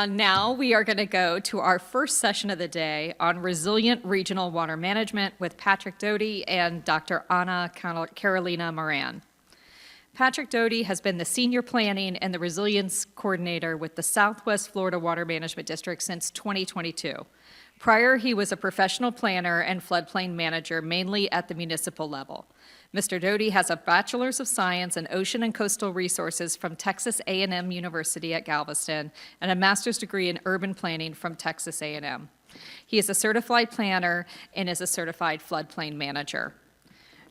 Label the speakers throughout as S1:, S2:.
S1: Now we are going to go to our first session of the day on resilient regional water management with Patrick Doty and Dr. Carolina Maran. Patrick Doty has been the Senior Planning and the Resilience Coordinator with the Southwest Florida Water Management District since 2022. Prior, he was a professional planner and floodplain manager, mainly at the municipal level. Mr. Doty has a Bachelor's of Science in Ocean and Coastal Resources from Texas A&M University at Galveston and a master's degree in urban planning from Texas A&M. He is a certified planner and is a certified floodplain manager.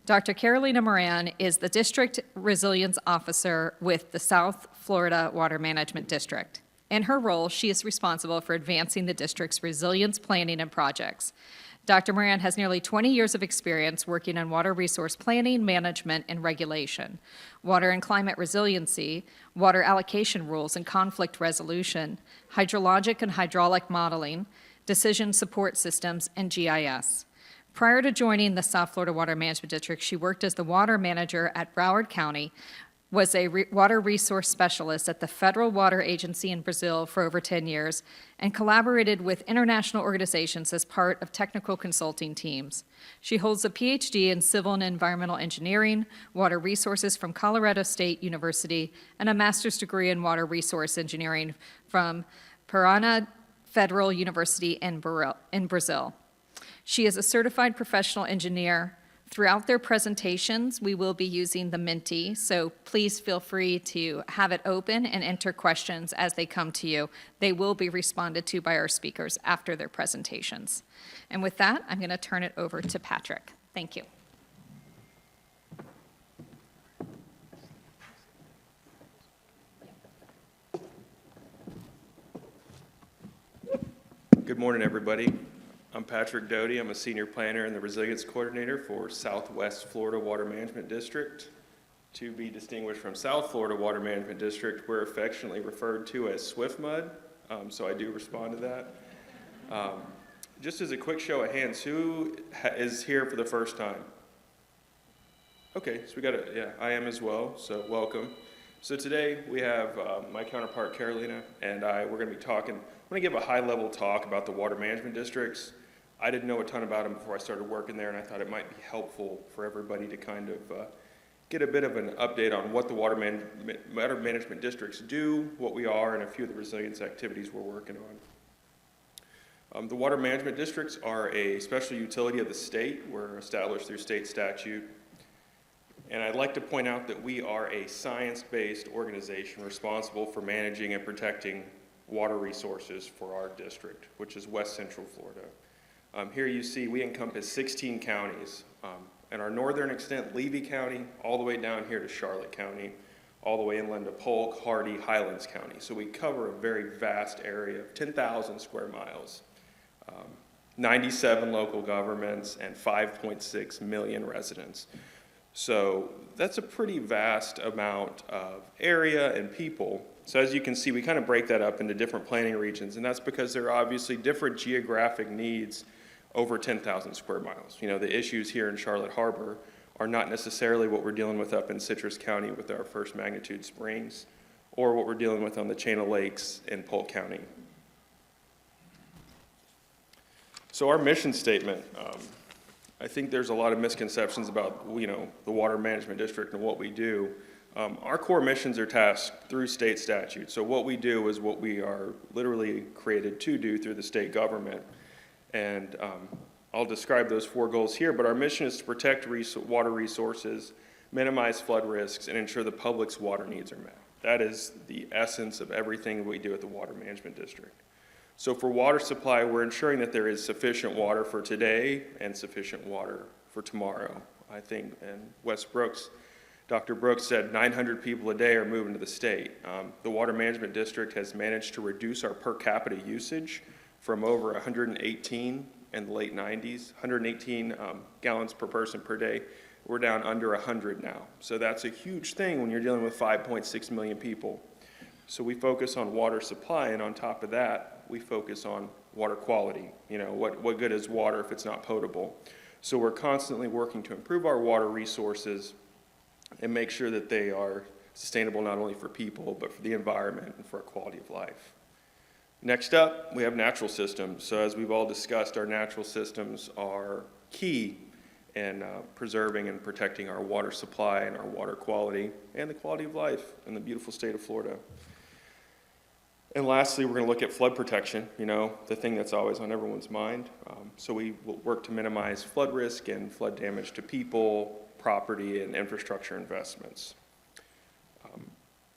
S1: Dr. Carolina Maran is the District Resilience Officer with the South Florida Water Management District. In her role, she is responsible for advancing the district's resilience planning and projects. Dr. Maran has nearly 20 years of experience working on water resource planning, management, and regulation, water and climate resiliency, water allocation rules and conflict resolution, hydrologic and hydraulic modeling, decision support systems, and GIS. Prior to joining the South Florida Water Management District, she worked as the water manager at Broward County, was a water resource specialist at the Federal Water Agency in Brazil for over 10 years, and collaborated with international organizations as part of technical consulting teams. She holds a PhD in Civil and Environmental Engineering, Water Resources from Colorado State University, and a master's degree in Water Resource Engineering from Paraná Federal University in Brazil. She is a certified professional engineer. Throughout their presentations, we will be using the Menti, so please feel free to have it open and enter questions as they come to you. They will be responded to by our speakers after their presentations. And with that, I'm going to turn it over to Patrick. Thank you.
S2: Good morning, everybody. I'm Patrick Doty. I'm a senior planner and the resilience coordinator for Southwest Florida Water Management District. To be distinguished from South Florida Water Management District, we're affectionately referred to as SWFWMD, so I do respond to that. Just as a quick show of hands, who is here for the first time? Okay, so we got it. Yeah, I am as well, so welcome. So today we have my counterpart Carolina and we're going to be talking. I'm going to give a high-level talk about the water management districts. I didn't know a ton about them before I started working there, and I thought it might be helpful for everybody to kind of get a bit of an update on what the water management districts do, what we are, and a few of the resilience activities we're working on. The water management districts are a special utility of the state. We're established through state statute. And I'd like to point out that we are a science-based organization responsible for managing and protecting water resources for our district, which is West Central Florida. Here you see we encompass 16 counties, and our northern extent, Levy County, all the way down here to Charlotte County, all the way inland to Polk, Hardy, Highlands County. So we cover a very vast area of 10,000 square miles, 97 local governments, and 5.6 million residents. So that's a pretty vast amount of area and people. So as you can see, we kind of break that up into different planning regions, and that's because there are obviously different geographic needs over 10,000 square miles. You know, the issues here in Charlotte Harbor are not necessarily what we're dealing with up in Citrus County with our first magnitude springs, or what we're dealing with on the chain of lakes in Polk County. So our mission statement, I think there's a lot of misconceptions about, you know, the water management district and what we do. Our core missions are tasked through state statute. So what we do is what we are literally created to do through the state government. And I'll describe those 4 goals here, but our mission is to protect water resources, minimize flood risks, and ensure the public's water needs are met. That is the essence of everything we do at the Water Management District. So for water supply, we're ensuring that there is sufficient water for today and sufficient water for tomorrow. I think, and Wes Brooks, Dr. Brooks said 900 people a day are moving to the state. The Water Management District has managed to reduce our per capita usage from over 118 in the late 90s, 118 gallons per person per day. We're down under 100 now. So that's a huge thing when you're dealing with 5.6 million people. So we focus on water supply, and on top of that, we focus on water quality. You know, what good is water if it's not potable? So we're constantly working to improve our water resources and make sure that they are sustainable not only for people, but for the environment and for our quality of life. Next up, we have natural systems. So as we've all discussed, our natural systems are key in preserving and protecting our water supply and our water quality and the quality of life in the beautiful state of Florida. And lastly, we're going to look at flood protection, the thing that's always on everyone's mind. So we will work to minimize flood risk and flood damage to people, property, and infrastructure investments.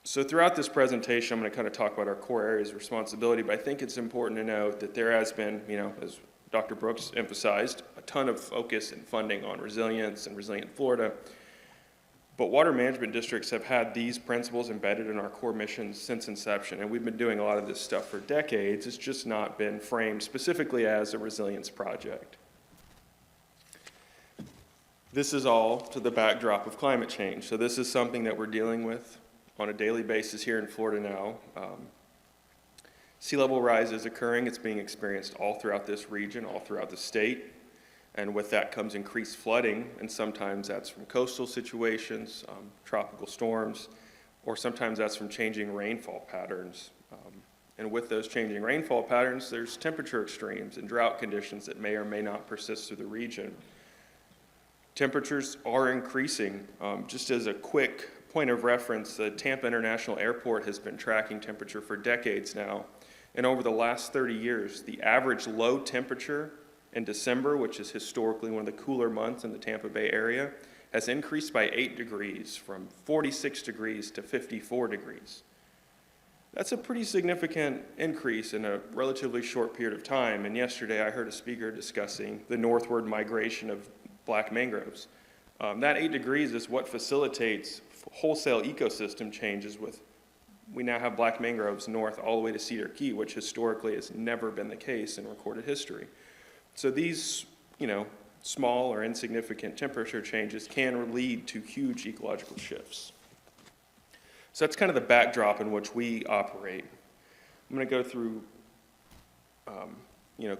S2: So throughout this presentation, I'm going to kind of talk about our core areas of responsibility, but I think it's important to note that there has been, as Dr. Brooks emphasized, a ton of focus and funding on resilience and resilient Florida. But water management districts have had these principles embedded in our core missions since inception, and we've been doing a lot of this stuff for decades. It's just not been framed specifically as a resilience project. This is all to the backdrop of climate change. So this is something that we're dealing with on a daily basis here in Florida now. Sea level rise is occurring. It's being experienced all throughout this region, all throughout the state. And with that comes increased flooding, and sometimes that's from coastal situations, tropical storms, or sometimes that's from changing rainfall patterns. And with those changing rainfall patterns, there's temperature extremes and drought conditions that may or may not persist through the region. Temperatures are increasing. Just as a quick point of reference, the Tampa International Airport has been tracking temperature for decades now. And over the last 30 years, the average low temperature in December, which is historically one of the cooler months in the Tampa Bay area, has increased by 8 degrees, from 46 degrees to 54 degrees. That's a pretty significant increase in a relatively short period of time. And yesterday I heard a speaker discussing the northward migration of black mangroves. That 8 degrees is what facilitates wholesale ecosystem changes we now have black mangroves north all the way to Cedar Key, which historically has never been the case in recorded history. So these, small or insignificant temperature changes can lead to huge ecological shifts. So that's kind of the backdrop in which we operate. I'm going to go through,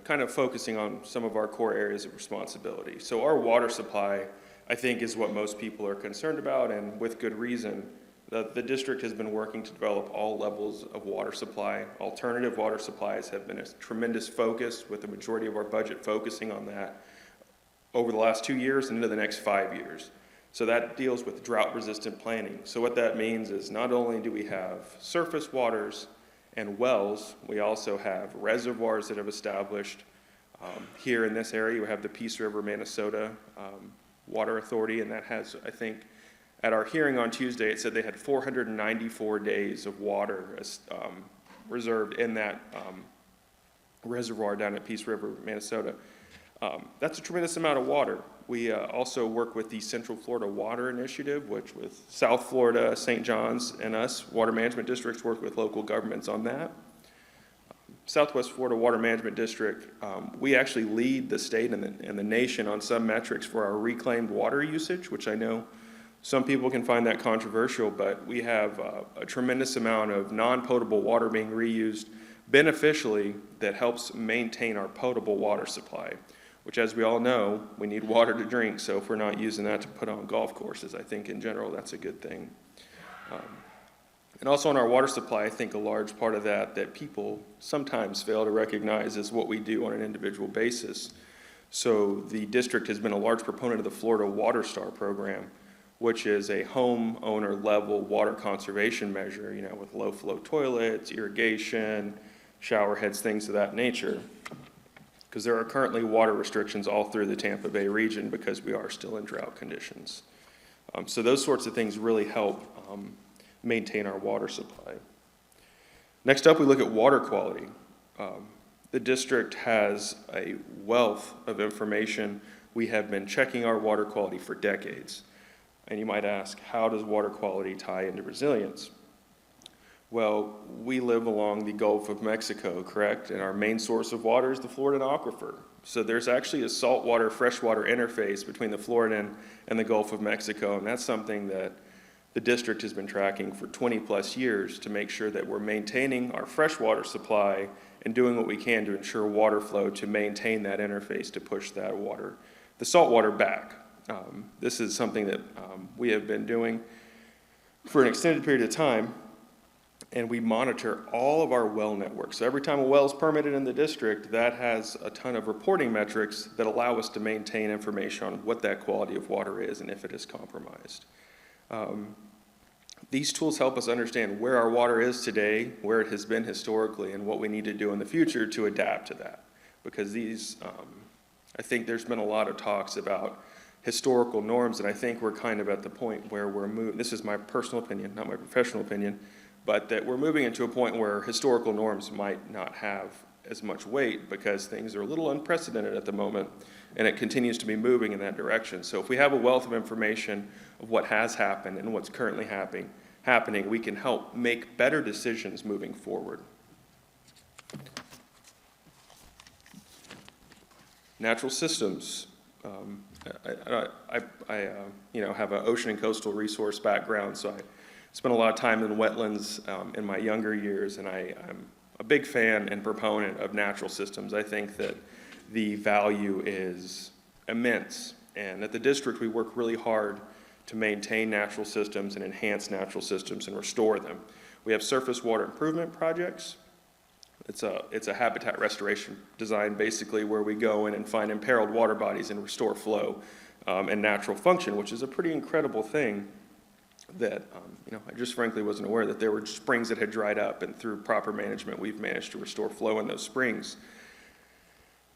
S2: kind of focusing on some of our core areas of responsibility. So our water supply, I think, is what most people are concerned about, and with good reason. The district has been working to develop all levels of water supply. Alternative water supplies have been a tremendous focus, with the majority of our budget focusing on that over the last 2 years and into the next 5 years. So that deals with drought-resistant planning. So what that means is not only do we have surface waters and wells, we also have reservoirs that have established. Here in this area, we have the Peace River, Minnesota Water Authority, and that has, I think, at our hearing on Tuesday, it said they had 494 days of water reserved in that reservoir down at Peace River, Minnesota. That's a tremendous amount of water. We also work with the Central Florida Water Initiative, which with South Florida, St. John's, and us, water management districts, work with local governments on that. Southwest Florida Water Management District, we actually lead the state and the nation on some metrics for our reclaimed water usage, which I know some people can find that controversial, but we have a tremendous amount of non-potable water being reused beneficially that helps maintain our potable water supply, which, as we all know, we need water to drink. So if we're not using that to put on golf courses, I think in general that's a good thing. And also on our water supply, I think a large part of that people sometimes fail to recognize is what we do on an individual basis. So the district has been a large proponent of the Florida Water Star program, which is a homeowner level water conservation measure, with low flow toilets, irrigation, shower heads, things of that nature. Because there are currently water restrictions all through the Tampa Bay region because we are still in drought conditions. So those sorts of things really help maintain our water supply. Next up, we look at water quality. The district has a wealth of information. We have been checking our water quality for decades. And you might ask, how does water quality tie into resilience? Well, we live along the Gulf of Mexico, correct? And our main source of water is the Floridan aquifer. So there's actually a saltwater, freshwater interface between the Floridan and the Gulf of Mexico, and that's something that the district has been tracking for 20 plus years to make sure that we're maintaining our freshwater supply and doing what we can to ensure water flow to maintain that interface to push that water, the saltwater back. This is something that we have been doing for an extended period of time. And we monitor all of our well networks. So every time a well is permitted in the district, that has a ton of reporting metrics that allow us to maintain information on what that quality of water is and if it is compromised. These tools help us understand where our water is today, where it has been historically, and what we need to do in the future to adapt to that. Because I think there's been a lot of talks about historical norms, and I think we're kind of at the point where we're moving, this is my personal opinion, not my professional opinion, but that we're moving into a point where historical norms might not have as much weight because things are a little unprecedented at the moment, and it continues to be moving in that direction. So if we have a wealth of information of what has happened and what's currently happening, we can help make better decisions moving forward. Natural systems. I have an ocean and coastal resource background, so I spent a lot of time in wetlands in my younger years, and I'm a big fan and proponent of natural systems. I think that the value is immense, and at the district we work really hard to maintain natural systems and enhance natural systems and restore them. We have surface water improvement projects. It's a habitat restoration design, basically, where we go in and find imperiled water bodies and restore flow and natural function, which is a pretty incredible thing that I just frankly wasn't aware that there were springs that had dried up, and through proper management we've managed to restore flow in those springs.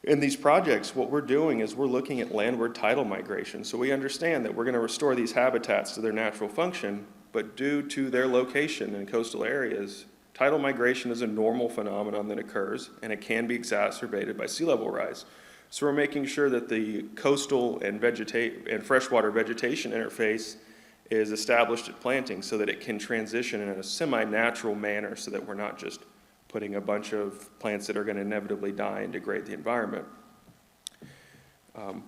S2: In these projects, what we're doing is we're looking at landward tidal migration. So we understand that we're going to restore these habitats to their natural function, but due to their location in coastal areas, tidal migration is a normal phenomenon that occurs, and it can be exacerbated by sea level rise. So we're making sure that the coastal and freshwater vegetation interface is established at planting so that it can transition in a semi-natural manner, so that we're not just putting a bunch of plants that are going to inevitably die and degrade the environment.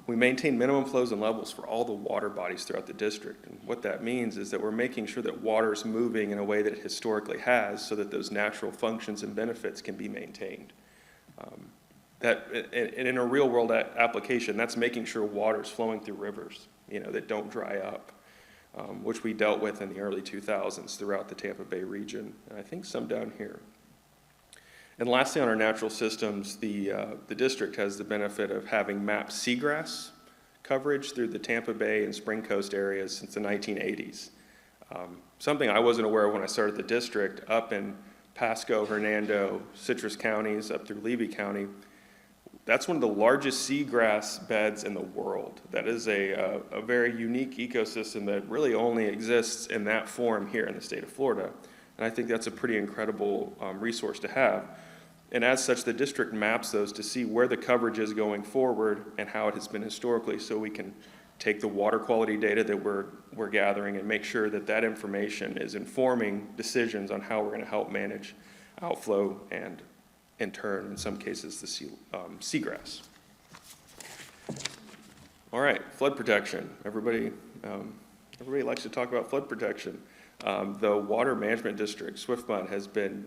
S2: We maintain minimum flows and levels for all the water bodies throughout the district. And what that means is that we're making sure that water is moving in a way that it historically has, so that those natural functions and benefits can be maintained. In a real world application, that's making sure water is flowing through rivers, that don't dry up, which we dealt with in the early 2000s throughout the Tampa Bay region, and I think some down here. And lastly, on our natural systems, the district has the benefit of having mapped seagrass coverage through the Tampa Bay and Spring Coast areas since the 1980s. Something I wasn't aware of when I started the district, up in Pasco, Hernando, Citrus counties, up through Levy County. That's one of the largest seagrass beds in the world. That is a very unique ecosystem that really only exists in that form here in the state of Florida. And I think that's a pretty incredible resource to have. And as such, the district maps those to see where the coverage is going forward and how it has been historically, so we can take the water quality data that we're gathering and make sure that that information is informing decisions on how we're going to help manage outflow and, in turn, in some cases, the seagrass. All right, flood protection. Everybody likes to talk about flood protection. The Water Management District, SWFMD, has been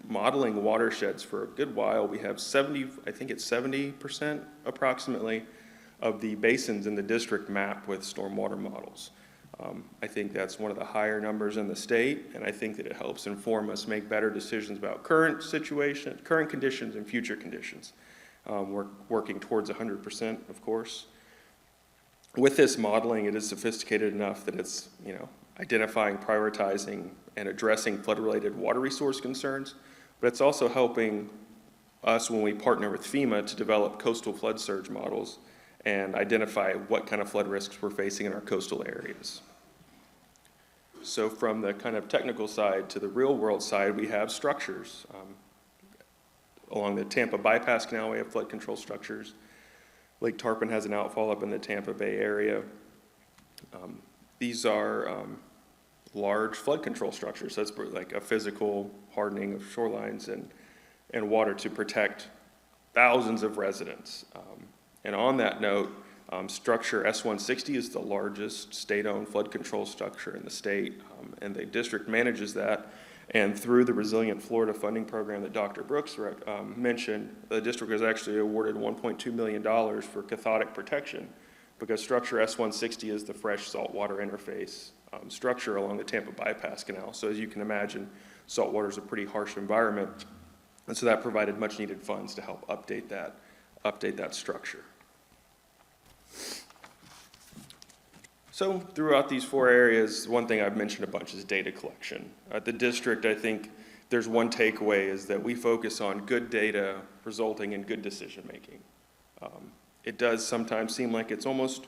S2: modeling watersheds for a good while. We have 70% approximately of the basins in the district mapped with stormwater models. I think that's one of the higher numbers in the state, and I think that it helps inform us make better decisions about current conditions and future conditions. We're working towards 100%, of course. With this modeling, it is sophisticated enough that it's, identifying, prioritizing, and addressing flood-related water resource concerns, but it's also helping us when we partner with FEMA to develop coastal flood surge models and identify what kind of flood risks we're facing in our coastal areas. So from the kind of technical side to the real-world side, we have structures. Along the Tampa Bypass Canal, we have flood control structures. Lake Tarpon has an outfall up in the Tampa Bay area. These are large flood control structures. So that's like a physical hardening of shorelines and water to protect thousands of residents. And on that note, structure S160 is the largest state-owned flood control structure in the state, and the district manages that. And through the Resilient Florida funding program that Dr. Brooks mentioned, the district was actually awarded $1.2 million for cathodic protection, because structure S160 is the fresh saltwater interface structure along the Tampa Bypass Canal. So as you can imagine, saltwater is a pretty harsh environment. And so that provided much needed funds to help update that structure. So throughout these 4 areas, one thing I've mentioned a bunch is data collection. At the district, I think there's one takeaway is that we focus on good data resulting in good decision-making. It does sometimes seem like it's almost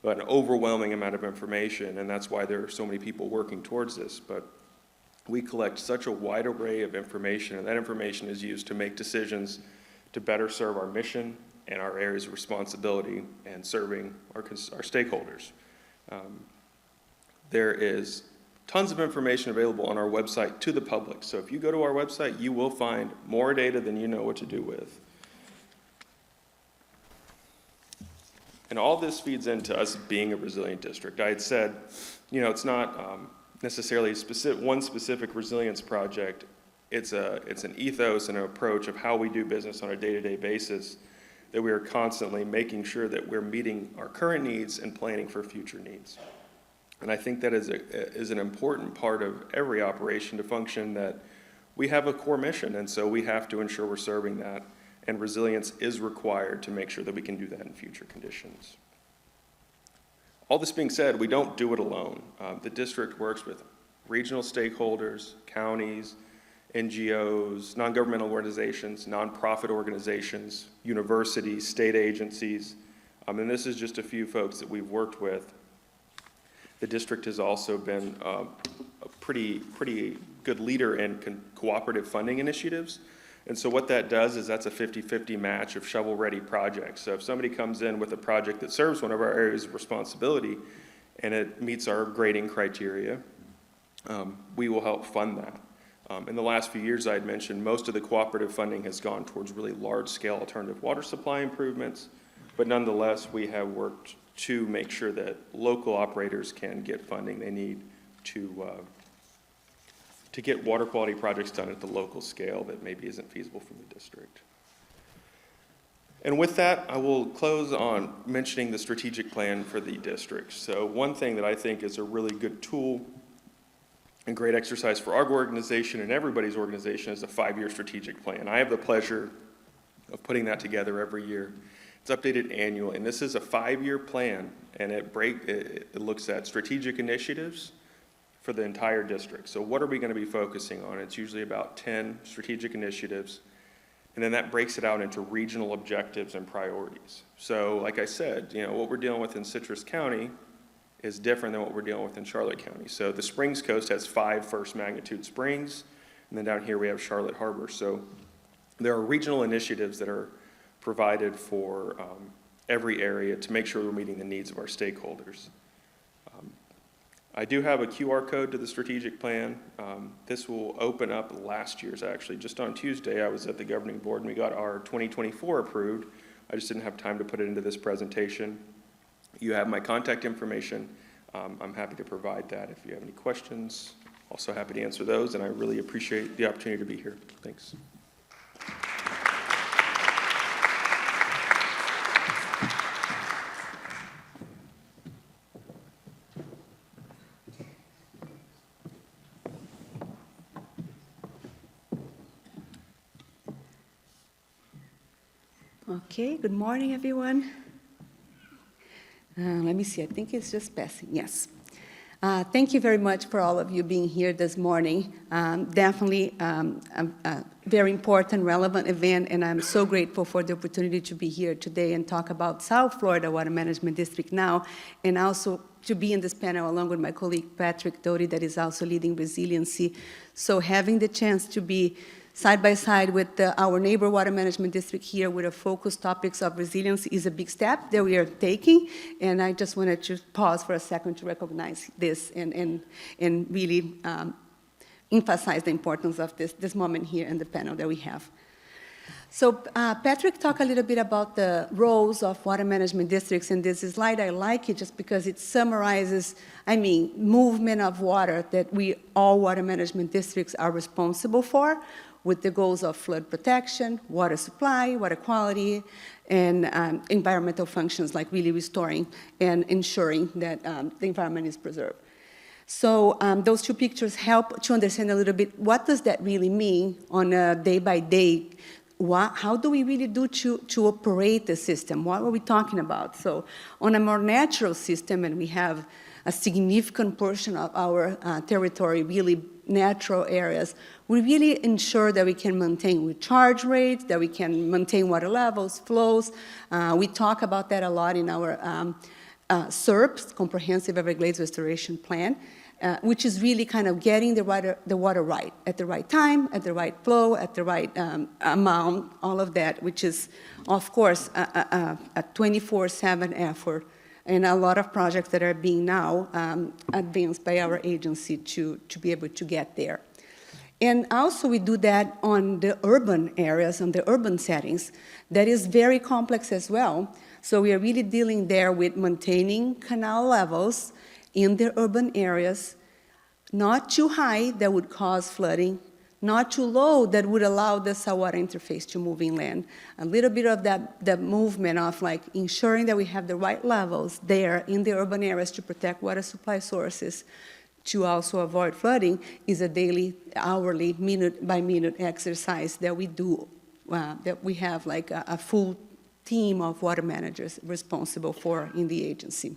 S2: an overwhelming amount of information, and that's why there are so many people working towards this. But we collect such a wide array of information, and that information is used to make decisions to better serve our mission and our areas of responsibility and serving our stakeholders. There is tons of information available on our website to the public. So if you go to our website, you will find more data than you know what to do with. And all this feeds into us being a resilient district. I had said, it's not necessarily one specific resilience project. It's an ethos and an approach of how we do business on a day-to-day basis, that we are constantly making sure that we're meeting our current needs and planning for future needs. And I think that is an important part of every operation to function, that we have a core mission, and so we have to ensure we're serving that, and resilience is required to make sure that we can do that in future conditions. All this being said, we don't do it alone. The district works with regional stakeholders, counties, NGOs, non-governmental organizations, nonprofit organizations, universities, state agencies, and this is just a few folks that we've worked with. The district has also been a pretty good leader in cooperative funding initiatives. And so what that does is that's a 50-50 match of shovel-ready projects. So if somebody comes in with a project that serves one of our areas of responsibility and it meets our grading criteria, we will help fund that. In the last few years, I had mentioned most of the cooperative funding has gone towards really large-scale alternative water supply improvements, but nonetheless, we have worked to make sure that local operators can get funding they need to get water quality projects done at the local scale that maybe isn't feasible for the district. And with that, I will close on mentioning the strategic plan for the district. So one thing that I think is a really good tool and great exercise for our organization and everybody's organization is a 5-year strategic plan. I have the pleasure of putting that together every year. It's updated annually, and this is a 5-year plan, and it looks at strategic initiatives for the entire district. So what are we going to be focusing on? It's usually about 10 strategic initiatives, and then that breaks it out into regional objectives and priorities. So like I said, what we're dealing with in Citrus County is different than what we're dealing with in Charlotte County. So the Springs Coast has 5 first magnitude springs, and then down here we have Charlotte Harbor. So there are regional initiatives that are provided for every area to make sure we're meeting the needs of our stakeholders. I do have a QR code to the strategic plan. This will open up last year's, actually. Just on Tuesday, I was at the governing board and we got our 2024 approved. I just didn't have time to put it into this presentation. You have my contact information. I'm happy to provide that if you have any questions. Also happy to answer those, and I really appreciate the opportunity to be here. Thanks.
S3: Okay, good morning, everyone. Let me see, I think it's just passing, yes. Thank you very much for all of you being here this morning. Definitely a very important, relevant event, and I'm so grateful for the opportunity to be here today and talk about South Florida Water Management District now, and also to be in this panel along with my colleague Patrick Doty, that is also leading resiliency. So having the chance to be side by side with our neighbor water management district here with a focus topics of resilience is a big step that we are taking, and I just wanted to pause for a second to recognize this and really emphasize the importance of this moment here in the panel that we have. So Patrick talked a little bit about the roles of water management districts, and this slide, I like it just because it summarizes, movement of water that we, all water management districts, are responsible for, with the goals of flood protection, water supply, water quality, and environmental functions like really restoring and ensuring that the environment is preserved. So those two pictures help to understand a little bit what does that really mean on a day-by-day. How do we really do to operate the system? What are we talking about? So on a more natural system, and we have a significant portion of our territory, really natural areas, we really ensure that we can maintain recharge rates, that we can maintain water levels, flows. We talk about that a lot in our CERPS, Comprehensive Everglades Restoration Plan, which is really kind of getting the water right, at the right time, at the right flow, at the right amount, all of that, which is, of course, a 24/7 effort, and a lot of projects that are being now advanced by our agency to be able to get there. And also we do that on the urban areas, on the urban settings. That is very complex as well. So we are really dealing there with maintaining canal levels in the urban areas, not too high that would cause flooding, not too low that would allow the saltwater interface to move inland. A little bit of that movement of like ensuring that we have the right levels there in the urban areas to protect water supply sources, to also avoid flooding, is a daily, hourly, minute-by-minute exercise that we do, that we have like a full team of water managers responsible for in the agency.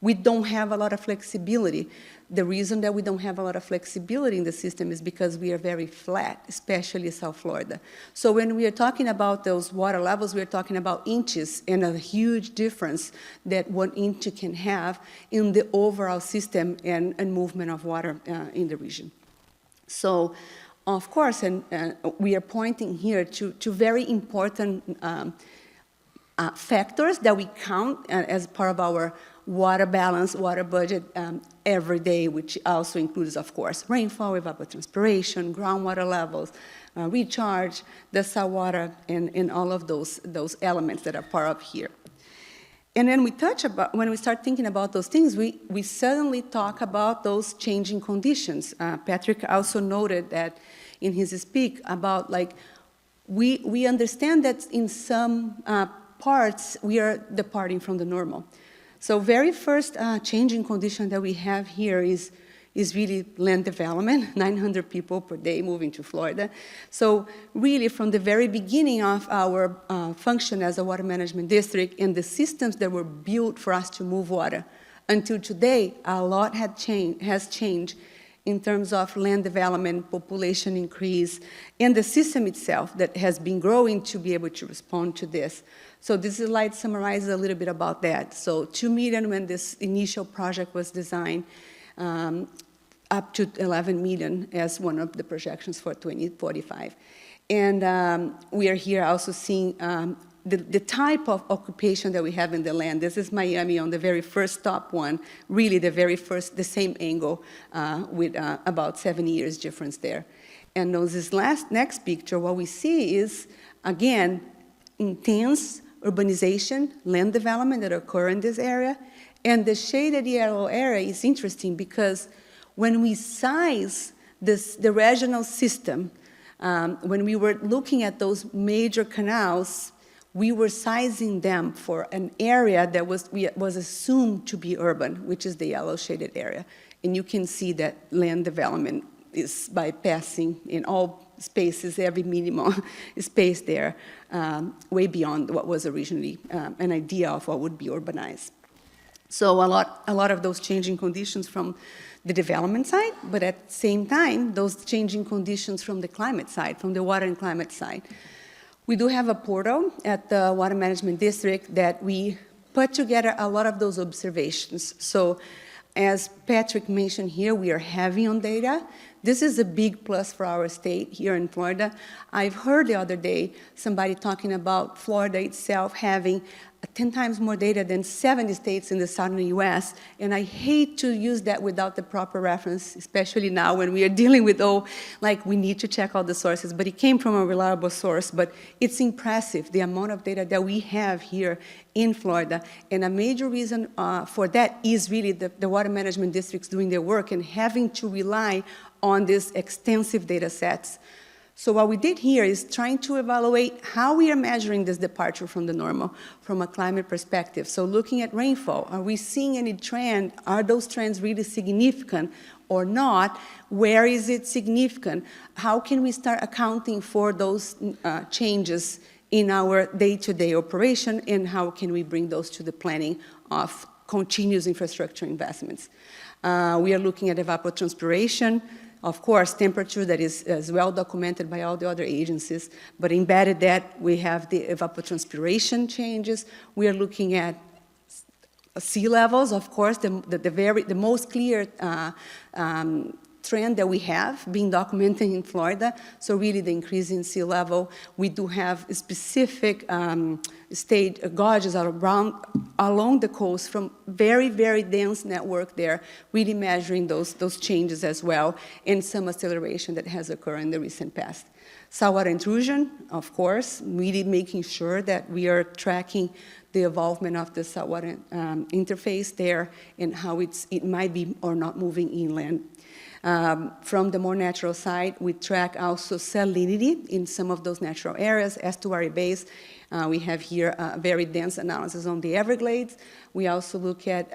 S3: We don't have a lot of flexibility. The reason that we don't have a lot of flexibility in the system is because we are very flat, especially South Florida. So when we are talking about those water levels, we are talking about inches, and a huge difference that 1 inch can have in the overall system and movement of water in the region. So, of course, and we are pointing here to very important factors that we count as part of our water balance, water budget every day, which also includes, of course, rainfall, evapotranspiration, groundwater levels, recharge, the saltwater, and all of those elements that are part of here. And then when we start thinking about those things, we suddenly talk about those changing conditions. Patrick also noted that in his speak about like, we understand that in some parts we are departing from the normal. So very first changing condition that we have here is really land development, 900 people per day moving to Florida. So really from the very beginning of our function as a water management district and the systems that were built for us to move water, until today, a lot has changed in terms of land development, population increase, and the system itself that has been growing to be able to respond to this. So this slide summarizes a little bit about that. So 2 million when this initial project was designed, up to 11 million as one of the projections for 2045. And we are here also seeing the type of occupation that we have in the land. This is Miami on the very first top one, really the very first, the same angle with about 7 years difference there. And on this next picture, what we see is, again, intense urbanization, land development that occur in this area. And the shaded yellow area is interesting because when we size the regional system, when we were looking at those major canals, we were sizing them for an area that was assumed to be urban, which is the yellow shaded area. And you can see that land development is bypassing in all spaces, every minimum space there, way beyond what was originally an idea of what would be urbanized. So a lot of those changing conditions from the development side, but at the same time, those changing conditions from the climate side, from the water and climate side. We do have a portal at the Water Management District that we put together a lot of those observations. So as Patrick mentioned here, we are heavy on data. This is a big plus for our state here in Florida. I've heard the other day somebody talking about Florida itself having 10 times more data than 70 states in the southern U.S., and I hate to use that without the proper reference, especially now when we are dealing with, we need to check all the sources, but it came from a reliable source. But it's impressive, the amount of data that we have here in Florida, and a major reason for that is really the water management districts doing their work and having to rely on these extensive data sets. So what we did here is trying to evaluate how we are measuring this departure from the normal from a climate perspective. So looking at rainfall, are we seeing any trend? Are those trends really significant or not? Where is it significant? How can we start accounting for those changes in our day-to-day operation, and how can we bring those to the planning of continuous infrastructure investments? We are looking at evapotranspiration. Of course, temperature that is as well documented by all the other agencies, but embedded that we have the evapotranspiration changes. We are looking at sea levels, of course, the most clear trend that we have being documented in Florida, so really the increase in sea level. We do have specific state gauges along the coast from very, very dense network there, really measuring those changes as well, and some acceleration that has occurred in the recent past. Saltwater intrusion, of course, really making sure that we are tracking the involvement of the saltwater interface there and how it might be or not moving inland. From the more natural side, we track also salinity in some of those natural areas, estuary base. We have here a very dense analysis on the Everglades. We also look at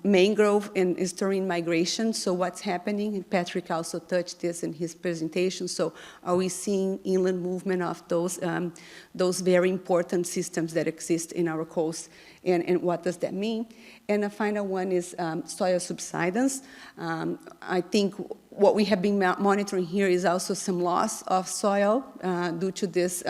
S3: mangrove and estuarine migration, so what's happening, and Patrick also touched this in his presentation, so are we seeing inland movement of those very important systems that exist in our coast, and what does that mean? And the final one is soil subsidence. I think what we have been monitoring here is also some loss of soil due to this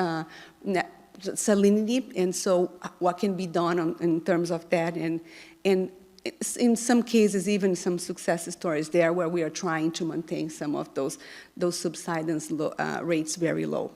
S3: salinity, and so what can be done in terms of that, and in some cases even some success stories there where we are trying to maintain some of those subsidence rates very low.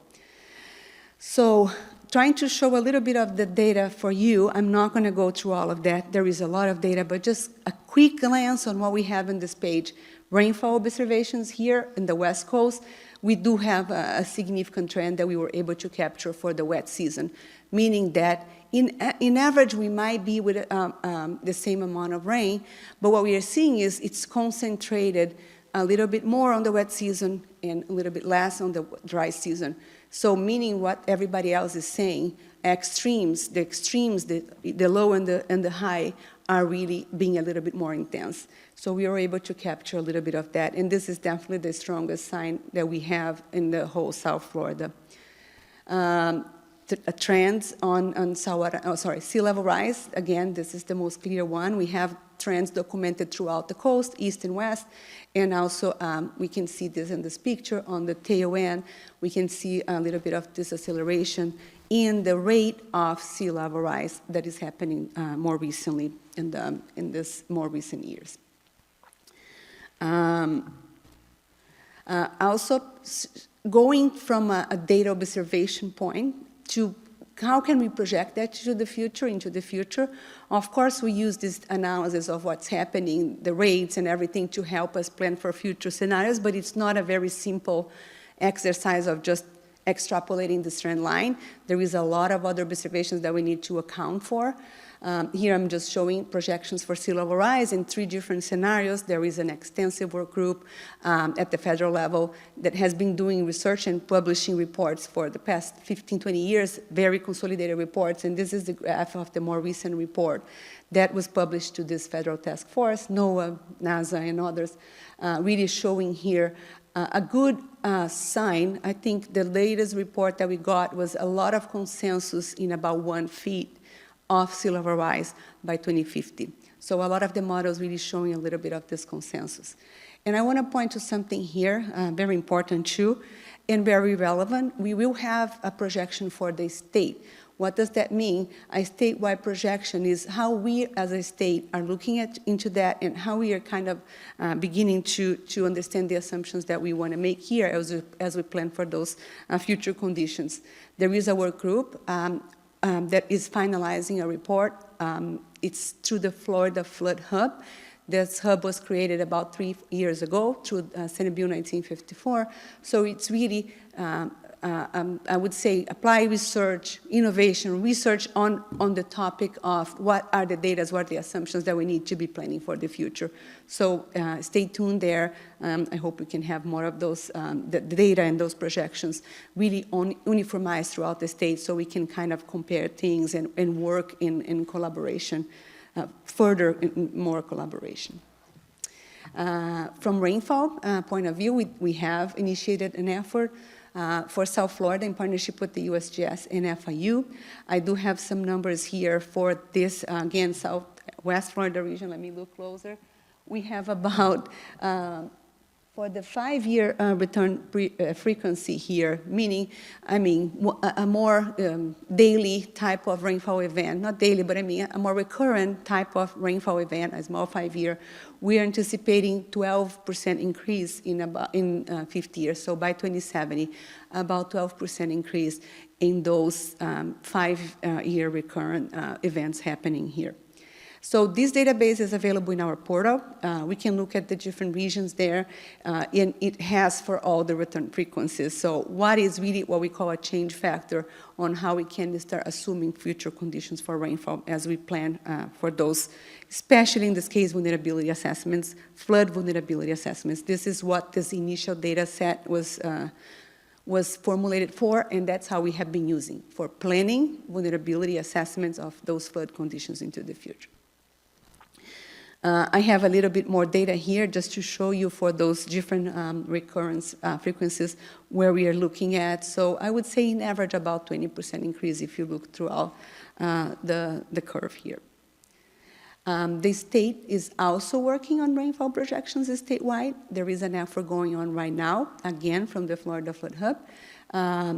S3: So trying to show a little bit of the data for you. I'm not going to go through all of that. There is a lot of data, but just a quick glance on what we have on this page. Rainfall observations here in the West Coast. We do have a significant trend that we were able to capture for the wet season, meaning that in average we might be with the same amount of rain, but what we are seeing is it's concentrated a little bit more on the wet season and a little bit less on the dry season. So meaning what everybody else is saying, the extremes, the low and the high are really being a little bit more intense. So we were able to capture a little bit of that, and this is definitely the strongest sign that we have in the whole South Florida. Trends on sea level rise, again, this is the most clear one. We have trends documented throughout the coast, east and west, and also we can see this in this picture on the tail end. We can see a little bit of deceleration in the rate of sea level rise that is happening more recently in this more recent years. Also, going from a data observation point to how can we project that into the future? Of course, we use this analysis of what's happening, the rates and everything to help us plan for future scenarios, but it's not a very simple exercise of just extrapolating this trend line. There is a lot of other observations that we need to account for. Here I'm just showing projections for sea level rise in 3 different scenarios. There is an extensive work group at the federal level that has been doing research and publishing reports for the past 15, 20 years, very consolidated reports, and this is the graph of the more recent report that was published to this federal task force, NOAA, NASA, and others, really showing here a good sign. I think the latest report that we got was a lot of consensus in about 1 feet of sea level rise by 2050. So a lot of the models really showing a little bit of this consensus. And I want to point to something here, very important too, and very relevant. We will have a projection for the state. What does that mean? A statewide projection is how we as a state are looking into that and how we are kind of beginning to understand the assumptions that we want to make here as we plan for those future conditions. There is a work group that is finalizing a report. It's through the Florida Flood Hub. This hub was created about 3 years ago through Senate Bill 1954. So it's really I would say, apply research, innovation, research on the topic of what are the data, what are the assumptions that we need to be planning for the future. So stay tuned there. I hope we can have more of those, the data and those projections really uniformized throughout the state so we can kind of compare things and work in collaboration, further in more collaboration. From rainfall point of view, we have initiated an effort for South Florida in partnership with the USGS and FIU. I do have some numbers here for this, again, Southwest Florida region. Let me look closer. We have about, for the 5-year return frequency here, meaning, a more daily type of rainfall event, not daily, but a more recurrent type of rainfall event, a small 5-year, we are anticipating 12% increase in 50 years. So by 2070, about 12% increase in those 5-year recurrent events happening here. So this database is available in our portal. We can look at the different regions there, and it has for all the return frequencies. So what is really what we call a change factor on how we can start assuming future conditions for rainfall as we plan for those, especially in this case, vulnerability assessments, flood vulnerability assessments. This is what this initial data set was formulated for, and that's how we have been using for planning vulnerability assessments of those flood conditions into the future. I have a little bit more data here just to show you for those different recurrence frequencies where we are looking at. So I would say in average about 20% increase if you look throughout the curve here. The state is also working on rainfall projections statewide. There is an effort going on right now, again from the Florida Flood Hub.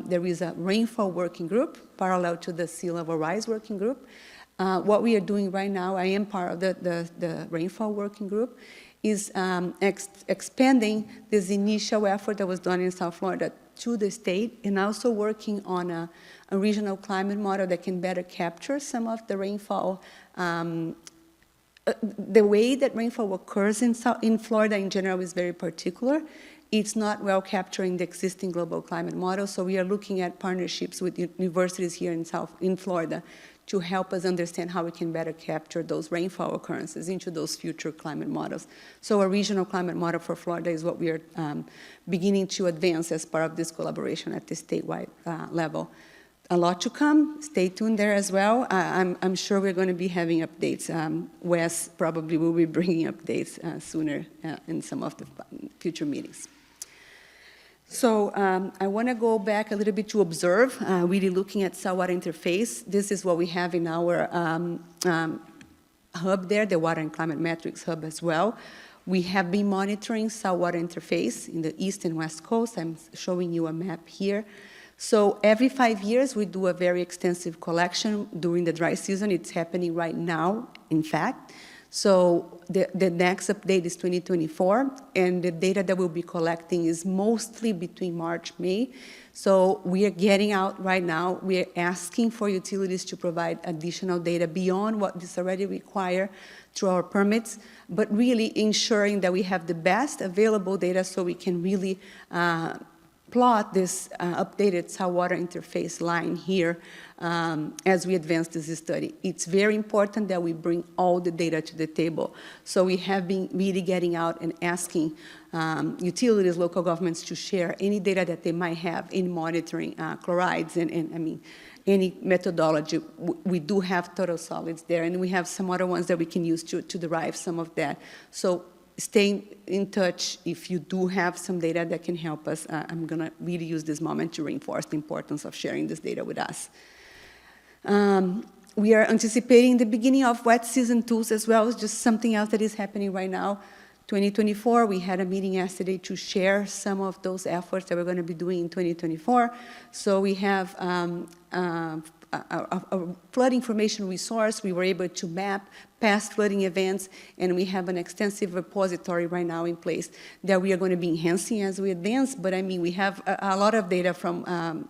S3: There is a rainfall working group parallel to the sea level rise working group. What we are doing right now, I am part of the rainfall working group, is expanding this initial effort that was done in South Florida to the state, and also working on a regional climate model that can better capture some of the rainfall. The way that rainfall occurs in Florida in general is very particular. It's not well capturing the existing global climate model, so we are looking at partnerships with universities here in Florida to help us understand how we can better capture those rainfall occurrences into those future climate models. So a regional climate model for Florida is what we are beginning to advance as part of this collaboration at the statewide level. A lot to come. Stay tuned there as well. I'm sure we're going to be having updates. Wes probably will be bringing updates sooner in some of the future meetings. So I want to go back a little bit to observe, really looking at saltwater interface. This is what we have in our hub there, the Water and Climate Metrics Hub as well. We have been monitoring saltwater interface in the east and west coast. I'm showing you a map here. So every 5 years, we do a very extensive collection during the dry season. It's happening right now, in fact. So the next update is 2024, and the data that we'll be collecting is mostly between March, May. So we are getting out right now. We are asking for utilities to provide additional data beyond what is already required through our permits, but really ensuring that we have the best available data so we can really plot this updated saltwater interface line here as we advance this study. It's very important that we bring all the data to the table. So we have been really getting out and asking utilities, local governments to share any data that they might have in monitoring chlorides and any methodology. We do have total solids there, and we have some other ones that we can use to derive some of that. So stay in touch if you do have some data that can help us. I'm going to really use this moment to reinforce the importance of sharing this data with us. We are anticipating the beginning of wet season tools as well. It's just something else that is happening right now. 2024, we had a meeting yesterday to share some of those efforts that we're going to be doing in 2024. So we have a flood information resource. We were able to map past flooding events, and we have an extensive repository right now in place that we are going to be enhancing as we advance. But I mean, we have a lot of data from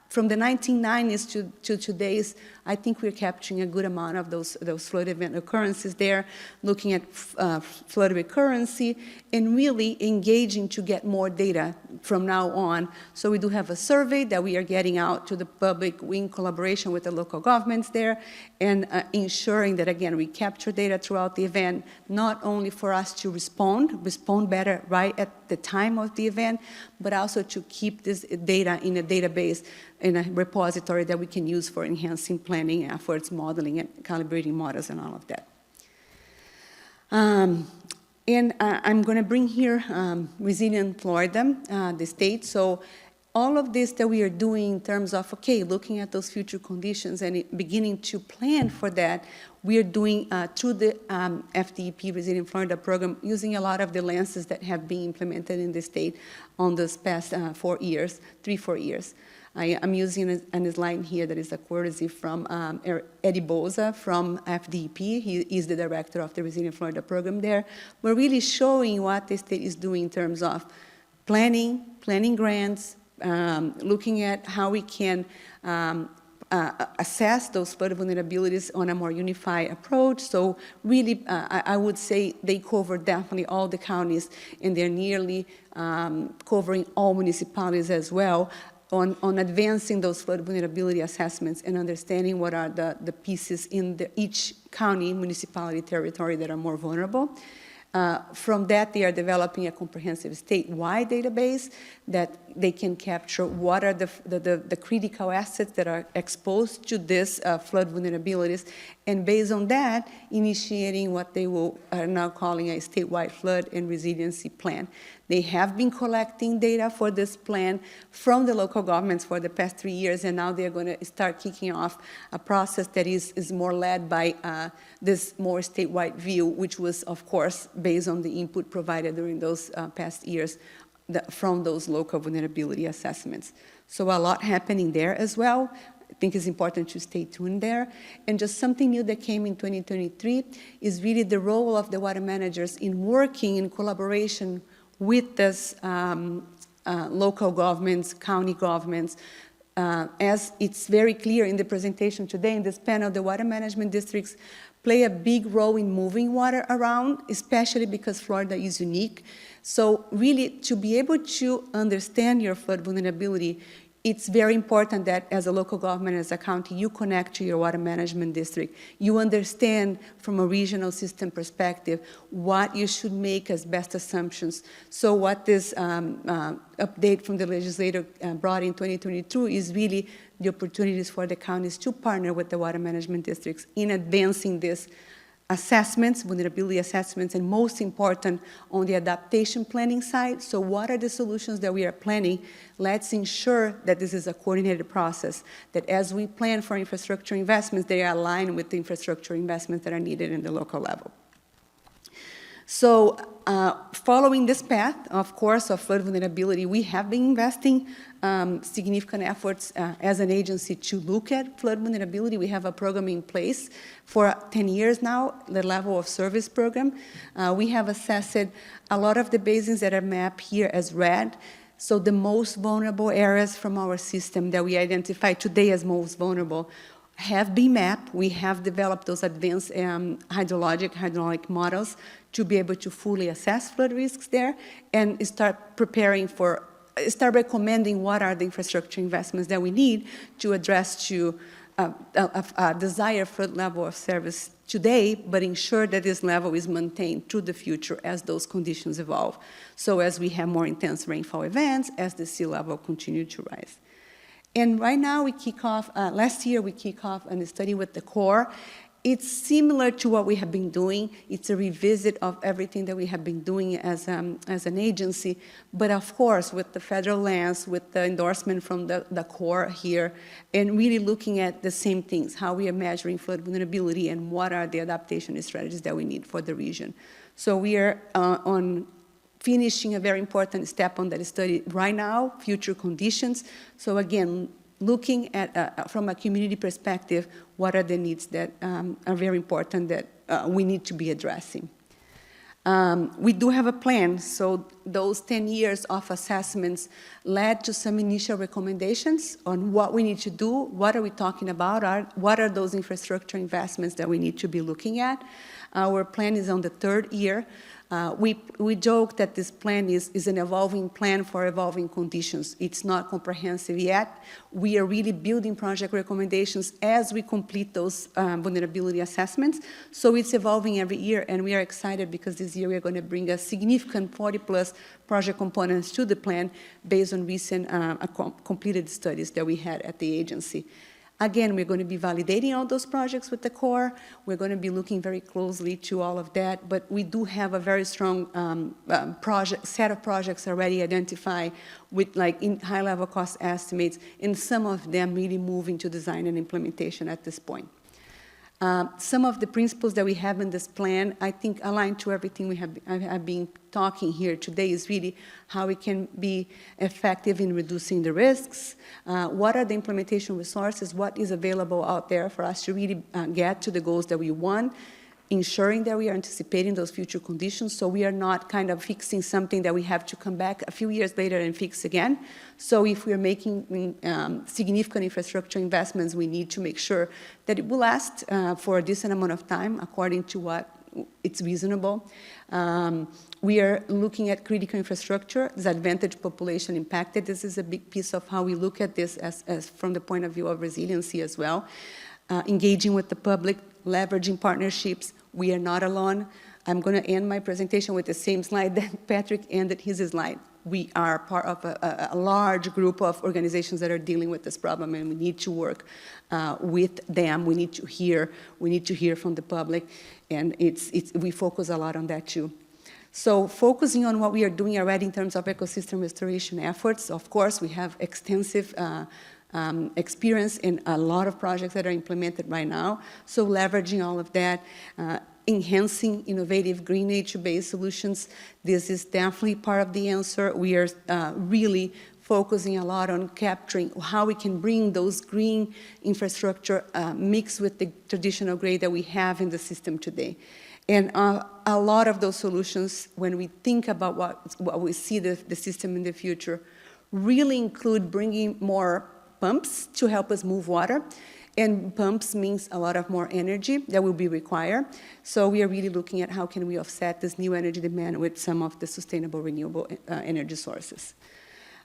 S3: from the 1990s to today's, I think we're capturing a good amount of those flood event occurrences there, looking at flood recurrency, and really engaging to get more data from now on. So we do have a survey that we are getting out to the public in collaboration with the local governments there, and ensuring that, again, we capture data throughout the event, not only for us to respond better right at the time of the event, but also to keep this data in a database, in a repository that we can use for enhancing planning efforts, modeling, and calibrating models, and all of that. And I'm going to bring here Resilient Florida, the state. So all of this that we are doing in terms of, okay, looking at those future conditions and beginning to plan for that, we are doing through the FDEP Resilient Florida program, using a lot of the lenses that have been implemented in the state on this past 4 years, 3-4 years. I'm using a slide here that is a courtesy from Eddie Boza from FDEP. He is the director of the Resilient Florida program there. We're really showing what the state is doing in terms of planning grants, looking at how we can assess those flood vulnerabilities on a more unified approach. So really, I would say they cover definitely all the counties, and they're nearly covering all municipalities as well, on advancing those flood vulnerability assessments and understanding what are the pieces in each county, municipality, territory that are more vulnerable. From that, they are developing a comprehensive statewide database that they can capture what are the critical assets that are exposed to this flood vulnerabilities, and based on that, initiating what they are now calling a statewide flood and resiliency plan. They have been collecting data for this plan from the local governments for the past 3 years, and now they're going to start kicking off a process that is more led by this more statewide view, which was, of course, based on the input provided during those past years from those local vulnerability assessments. So a lot happening there as well. I think it's important to stay tuned there. And just something new that came in 2023 is really the role of the water managers in working in collaboration with this local governments, county governments. As it's very clear in the presentation today in this panel, the water management districts play a big role in moving water around, especially because Florida is unique. So really, to be able to understand your flood vulnerability, it's very important that as a local government, as a county, you connect to your water management district. You understand from a regional system perspective what you should make as best assumptions. So what this update from the legislator brought in 2022 is really the opportunities for the counties to partner with the water management districts in advancing this assessments, vulnerability assessments, and most important, on the adaptation planning side. So what are the solutions that we are planning? Let's ensure that this is a coordinated process, that as we plan for infrastructure investments, they are aligned with the infrastructure investments that are needed in the local level. So following this path, of course, of flood vulnerability, we have been investing significant efforts as an agency to look at flood vulnerability. We have a program in place for 10 years now, the level of service program. We have assessed a lot of the basins that are mapped here as red. So the most vulnerable areas from our system that we identify today as most vulnerable have been mapped. We have developed those advanced hydrologic models to be able to fully assess flood risks there and start recommending what are the infrastructure investments that we need to address to a desired flood level of service today, but ensure that this level is maintained through the future as those conditions evolve. So as we have more intense rainfall events, as the sea level continues to rise. And right now we kick off, last year we kick off a study with the Corps. It's similar to what we have been doing. It's a revisit of everything that we have been doing as an agency, but of course with the federal lens, with the endorsement from the Corps here, and really looking at the same things, how we are measuring flood vulnerability and what are the adaptation strategies that we need for the region. So we are on finishing a very important step on that study right now, future conditions. So again, looking at, from a community perspective, what are the needs that are very important that we need to be addressing. We do have a plan, so those 10 years of assessments led to some initial recommendations on what we need to do, what are we talking about, what are those infrastructure investments that we need to be looking at. Our plan is on the 3rd year. We joke that this plan is an evolving plan for evolving conditions. It's not comprehensive yet. We are really building project recommendations as we complete those vulnerability assessments. So it's evolving every year, and we are excited because this year we are going to bring a significant 40-plus project components to the plan based on recent completed studies that we had at the agency. Again, we're going to be validating all those projects with the Corps. We're going to be looking very closely to all of that, but we do have a very strong set of projects already identified with in high-level cost estimates, and some of them really moving to design and implementation at this point. Some of the principles that we have in this plan, I think, align to everything I've been talking here today, is really how we can be effective in reducing the risks, what are the implementation resources, what is available out there for us to really get to the goals that we want, ensuring that we are anticipating those future conditions, so we are not kind of fixing something that we have to come back a few years later and fix again. So if we are making significant infrastructure investments, we need to make sure that it will last for a decent amount of time according to what it's reasonable. We are looking at critical infrastructure, disadvantaged population impacted. This is a big piece of how we look at this as from the point of view of resiliency as well. Engaging with the public, leveraging partnerships. We are not alone. I'm going to end my presentation with the same slide that Patrick ended his slide. We are part of a large group of organizations that are dealing with this problem, and we need to work with them. We need to hear from the public, and we focus a lot on that too. So focusing on what we are doing already in terms of ecosystem restoration efforts, of course, we have extensive experience in a lot of projects that are implemented right now. So leveraging all of that, enhancing innovative green nature-based solutions, this is definitely part of the answer. We are really focusing a lot on capturing how we can bring those green infrastructure mixed with the traditional gray that we have in the system today. And a lot of those solutions, when we think about what we see the system in the future, really include bringing more pumps to help us move water. And pumps means a lot of more energy that will be required. So we are really looking at how can we offset this new energy demand with some of the sustainable renewable energy sources.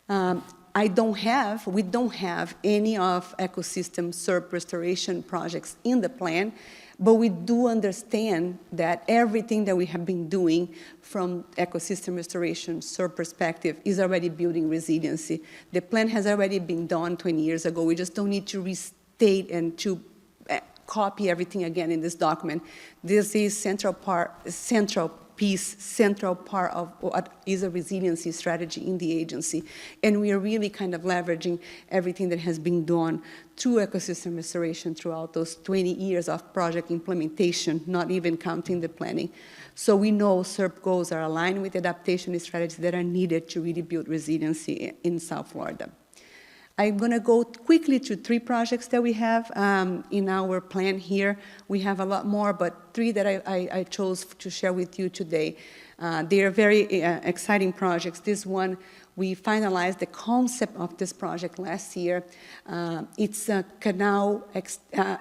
S3: We don't have any of ecosystem SERP restoration projects in the plan, but we do understand that everything that we have been doing from ecosystem restoration SERP perspective is already building resiliency. The plan has already been done 20 years ago. We just don't need to restate and to copy everything again in this document. This is central part of what is a resiliency strategy in the agency. And we are really kind of leveraging everything that has been done through ecosystem restoration throughout those 20 years of project implementation, not even counting the planning. So we know SERP goals are aligned with adaptation strategies that are needed to really build resiliency in South Florida. I'm going to go quickly to 3 projects that we have in our plan here. We have a lot more, but 3 that I chose to share with you today. They are very exciting projects. This one, we finalized the concept of this project last year. It's a canal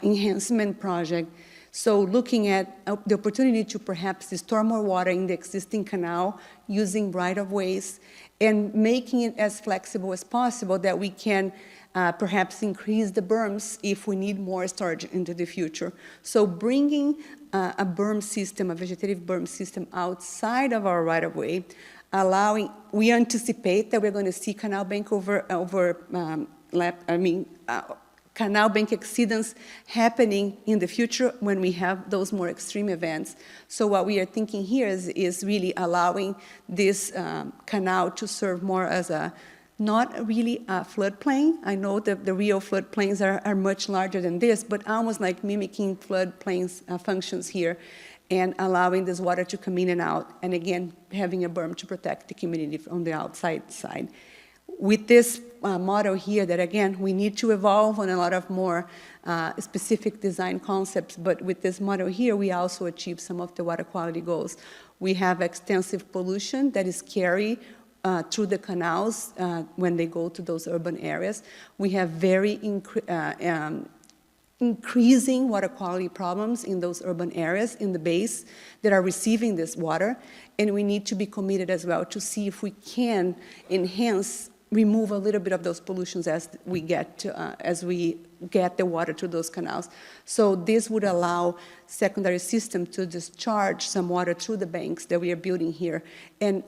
S3: enhancement project. So looking at the opportunity to perhaps store more water in the existing canal using right-of-ways and making it as flexible as possible that we can perhaps increase the berms if we need more storage into the future. So bringing a berm system, a vegetative berm system outside of our right-of-way, we anticipate that we're going to see canal bank canal bank exceedance happening in the future when we have those more extreme events. So what we are thinking here is really allowing this canal to serve more as not really a floodplain. I know that the real floodplains are much larger than this, but almost like mimicking floodplains functions here and allowing this water to come in and out, and again, having a berm to protect the community on the outside side. with this model here that, again, we need to evolve on a lot of more specific design concepts, but with this model here, we also achieve some of the water quality goals. We have extensive pollution that is carried through the canals when they go to those urban areas. We have very increasing water quality problems in those urban areas in the base that are receiving this water, and we need to be committed as well to see if we can remove a little bit of those pollutions as we get the water to those canals. So this would allow secondary system to discharge some water through the banks that we are building here and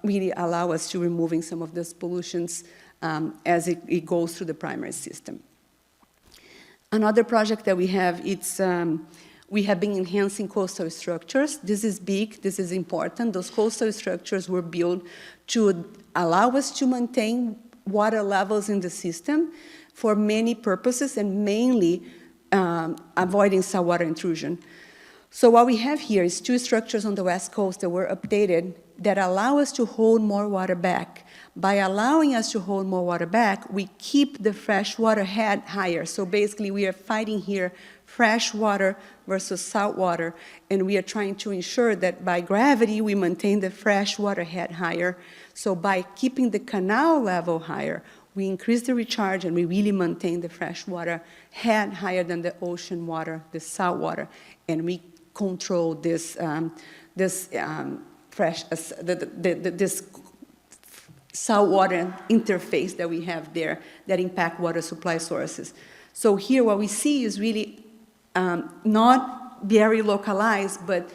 S3: really allow us to removing some of those pollutions as it goes through the primary system. Another project that we have, we have been enhancing coastal structures. This is big, this is important. Those coastal structures were built to allow us to maintain water levels in the system for many purposes and mainly avoiding saltwater intrusion. So what we have here is 2 structures on the West Coast that were updated that allow us to hold more water back. By allowing us to hold more water back, we keep the freshwater head higher. So basically, we are fighting here fresh water versus salt water, and we are trying to ensure that by gravity, we maintain the freshwater head higher. So by keeping the canal level higher, we increase the recharge, and we really maintain the freshwater head higher than the ocean water, the salt water, and we control this saltwater interface that we have there that impact water supply sources. So here what we see is really not very localized, but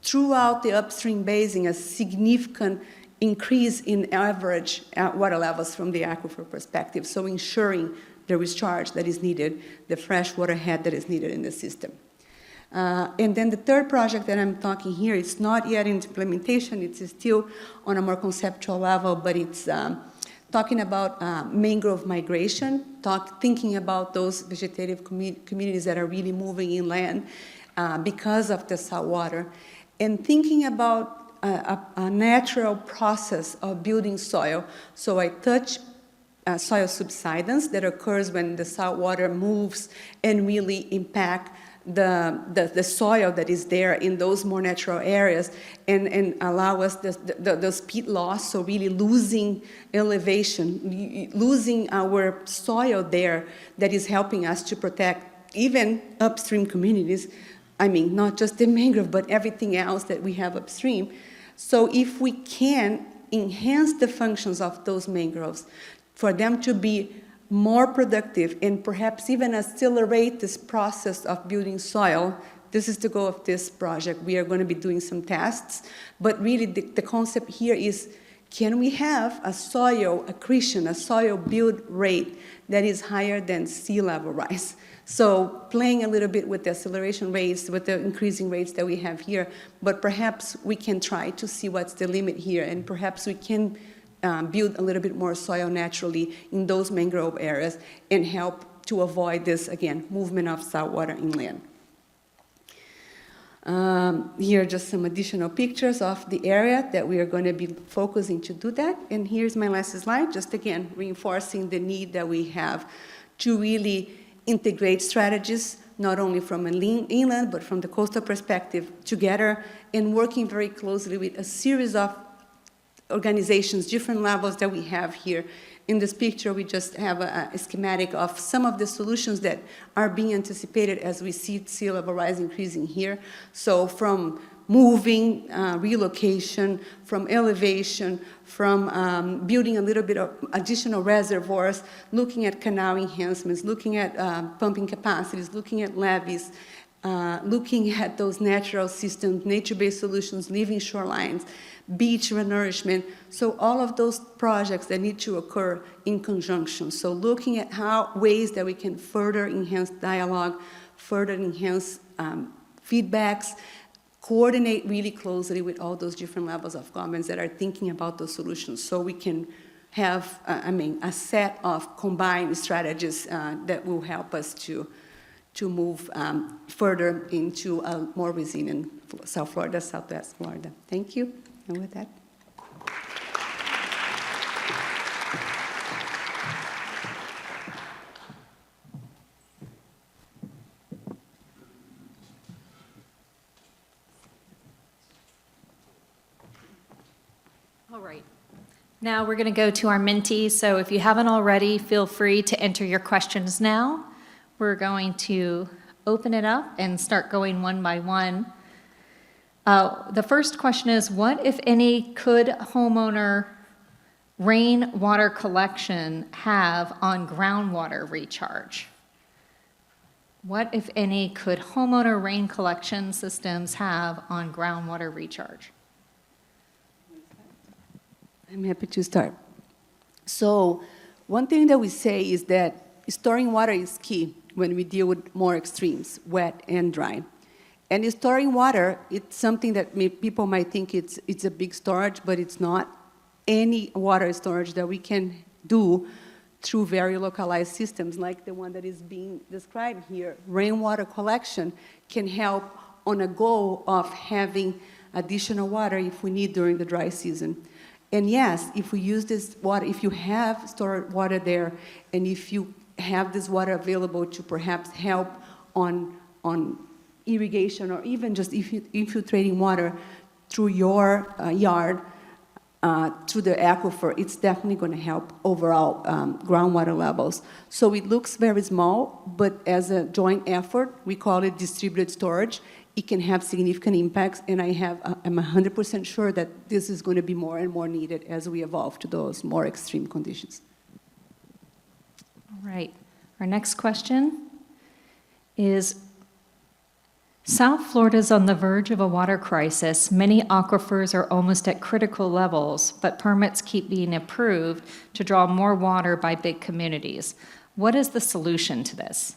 S3: throughout the upstream basin, a significant increase in average water levels from the aquifer perspective, so ensuring the recharge that is needed, the freshwater head that is needed in the system. And then the third project that I'm talking here, it's not yet in implementation, it's still on a more conceptual level, but it's talking about mangrove migration, thinking about those vegetative communities that are really moving inland because of the saltwater, and thinking about a natural process of building soil. So I touch soil subsidence that occurs when the saltwater moves and really impact the soil that is there in those more natural areas and allow us the peat loss, so really losing elevation, losing our soil there that is helping us to protect even upstream communities. I mean, not just the mangrove, but everything else that we have upstream. So if we can enhance the functions of those mangroves for them to be more productive and perhaps even accelerate this process of building soil, this is the goal of this project. We are going to be doing some tests, but really the concept here is, can we have a soil accretion, a soil build rate that is higher than sea level rise? So playing a little bit with the acceleration rates, with the increasing rates that we have here, but perhaps we can try to see what's the limit here, and perhaps we can build a little bit more soil naturally in those mangrove areas and help to avoid this, again, movement of saltwater inland. Here are just some additional pictures of the area that we are going to be focusing to do that. And here's my last slide, just again, reinforcing the need that we have to really integrate strategies, not only from an inland, but from the coastal perspective together, and working very closely with a series of organizations, different levels that we have here. In this picture, we just have a schematic of some of the solutions that are being anticipated as we see sea level rise increasing here. So from moving, relocation, from elevation, from building a little bit of additional reservoirs, looking at canal enhancements, looking at pumping capacities, looking at levees, looking at those natural systems, nature-based solutions, living shorelines, beach renourishment. So all of those projects that need to occur in conjunction. So looking at ways that we can further enhance dialogue, further enhance feedbacks, coordinate really closely with all those different levels of governments that are thinking about those solutions, so we can have, a set of combined strategies that will help us to move further into a more resilient South Florida, Southwest Florida. Thank you. And with that.
S1: All right. Now we're going to go to our mentees, so if you haven't already, feel free to enter your questions now. We're going to open it up and start going one by one. The first question is, what, if any, could homeowner rainwater collection have on groundwater recharge? What, if any, could homeowner rain collection systems have on groundwater recharge?
S3: I'm happy to start. So one thing that we say is that storing water is key when we deal with more extremes, wet and dry. And storing water, it's something that people might think it's a big storage, but it's not. Any water storage that we can do through very localized systems, like the one that is being described here, rainwater collection can help on a goal of having additional water if we need during the dry season. And yes, if we use this water, if you have stored water there, and if you have this water available to perhaps help on irrigation or even just infiltrating water through your yard, through the aquifer, it's definitely going to help overall groundwater levels. So it looks very small, but as a joint effort, we call it distributed storage. It can have significant impacts, and I'm 100% sure that this is going to be more and more needed as we evolve to those more extreme conditions.
S1: All right. Our next question is, South Florida is on the verge of a water crisis. Many aquifers are almost at critical levels, but permits keep being approved to draw more water by big communities. What is the solution to this?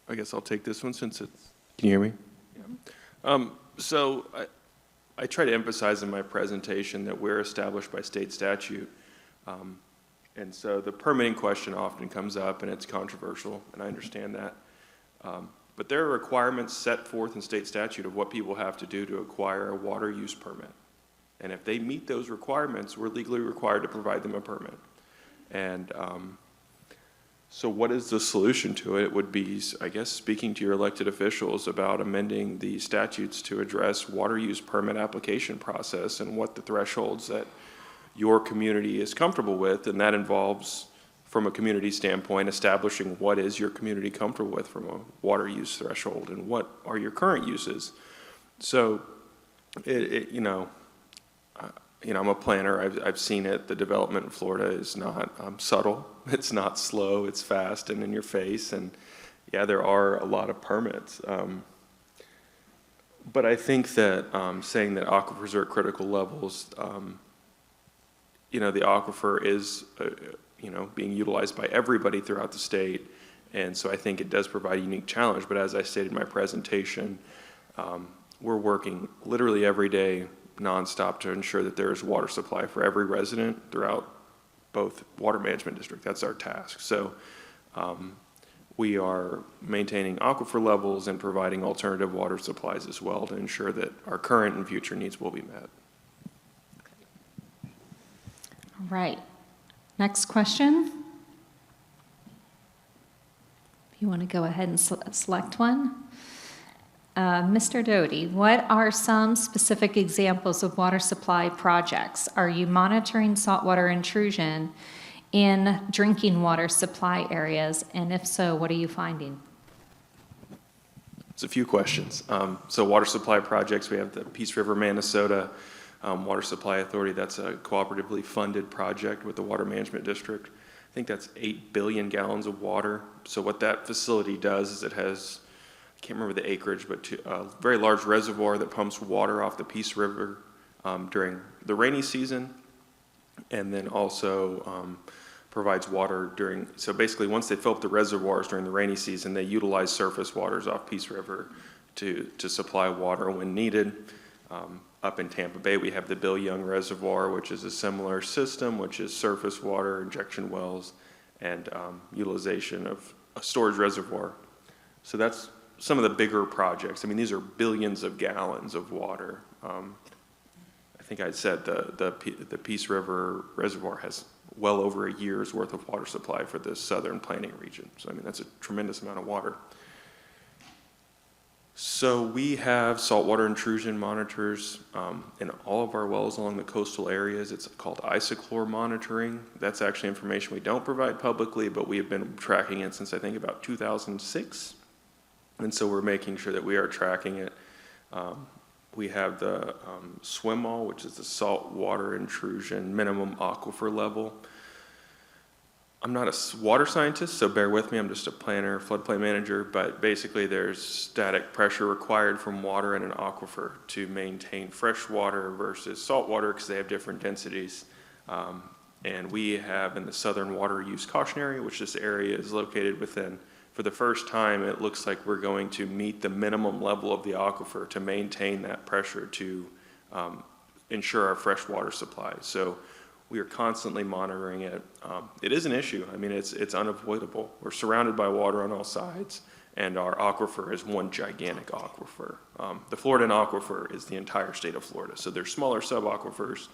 S2: I guess I'll take this one since it's, can you hear me? Yeah. So I try to emphasize in my presentation that we're established by state statute. And so the permitting question often comes up, and it's controversial, and I understand that. But there are requirements set forth in state statute of what people have to do to acquire a water use permit. And if they meet those requirements, we're legally required to provide them a permit. And so what is the solution to it? It would be, I guess, speaking to your elected officials about amending the statutes to address water use permit application process and what the thresholds that your community is comfortable with, and that involves, from a community standpoint, establishing what is your community comfortable with from a water use threshold and what are your current uses. So, I'm a planner. I've seen it. The development in Florida is not subtle. It's not slow. It's fast and in your face. And yeah, there are a lot of permits. But I think that saying that aquifers are at critical levels, the aquifer is, being utilized by everybody throughout the state. And so I think it does provide a unique challenge. But as I stated in my presentation, we're working literally every day nonstop to ensure that there is water supply for every resident throughout both water management district. That's our task. So we are maintaining aquifer levels and providing alternative water supplies as well to ensure that our current and future needs will be met.
S1: All right. Next question. If you want to go ahead and select one. Mr. Doty, what are some specific examples of water supply projects? Are you monitoring saltwater intrusion in drinking water supply areas? And if so, what are you finding?
S2: It's a few questions. So water supply projects, we have the Peace River, Minnesota Water Supply Authority. That's a cooperatively funded project with the Water Management District. I think that's 8 billion gallons of water. So what that facility does is it has, I can't remember the acreage, but a very large reservoir that pumps water off the Peace River during the rainy season, and then also provides water during, so basically once they fill up the reservoirs during the rainy season, they utilize surface waters off Peace River to supply water when needed. Up in Tampa Bay, we have the Bill Young Reservoir, which is a similar system, which is surface water, injection wells, and utilization of a storage reservoir. So that's some of the bigger projects. I mean, these are billions of gallons of water. I think I said the Peace River Reservoir has well over a year's worth of water supply for the southern planning region. So, I mean, that's a tremendous amount of water. So we have saltwater intrusion monitors in all of our wells along the coastal areas. It's called isochlor monitoring. That's actually information we don't provide publicly, but we have been tracking it since I think about 2006. And so we're making sure that we are tracking it. We have the SWML, which is the saltwater intrusion minimum aquifer level. I'm not a water scientist, so bear with me. I'm just a planner, floodplain manager, but basically there's static pressure required from water in an aquifer to maintain fresh water versus salt water because they have different densities. And we have in the southern water use caution area, which this area is located within, for the first time, it looks like we're going to meet the minimum level of the aquifer to maintain that pressure to ensure our fresh water supply. So we are constantly monitoring it. It is an issue. I mean, it's unavoidable. We're surrounded by water on all sides, and our aquifer is one gigantic aquifer. The Floridan aquifer is the entire state of Florida. So there's smaller sub-aquifers,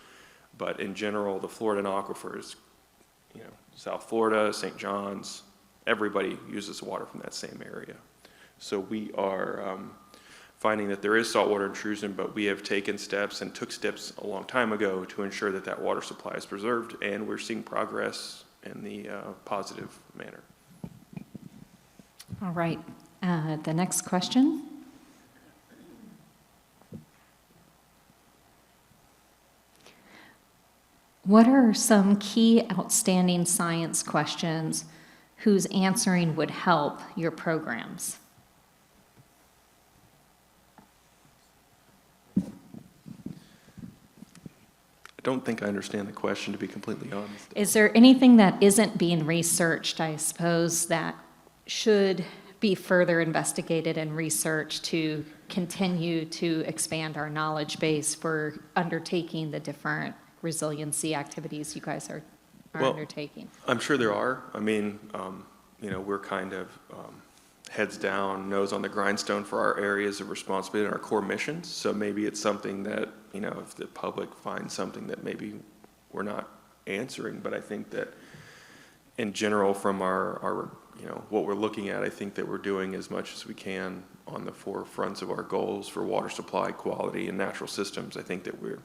S2: but in general, the Floridan aquifer is, you know, South Florida, St. John's, everybody uses water from that same area. So we are finding that there is saltwater intrusion, but we have taken steps and took steps a long time ago to ensure that that water supply is preserved, and we're seeing progress in the positive manner.
S1: All right. The next question. What are some key outstanding science questions whose answering would help your programs?
S2: I don't think I understand the question, to be completely honest.
S1: Is there anything that isn't being researched, I suppose, that should be further investigated and researched to continue to expand our knowledge base for undertaking the different resiliency activities you guys are undertaking?
S2: I'm sure there are. I mean, you know, we're kind of heads down, nose on the grindstone for our areas of responsibility and our core missions. So maybe it's something that, you know, if the public finds something that maybe we're not answering, but I think that in general from our you know, what we're looking at, I think that we're doing as much as we can on the forefronts of our goals for water supply, quality, and natural systems. I think that we're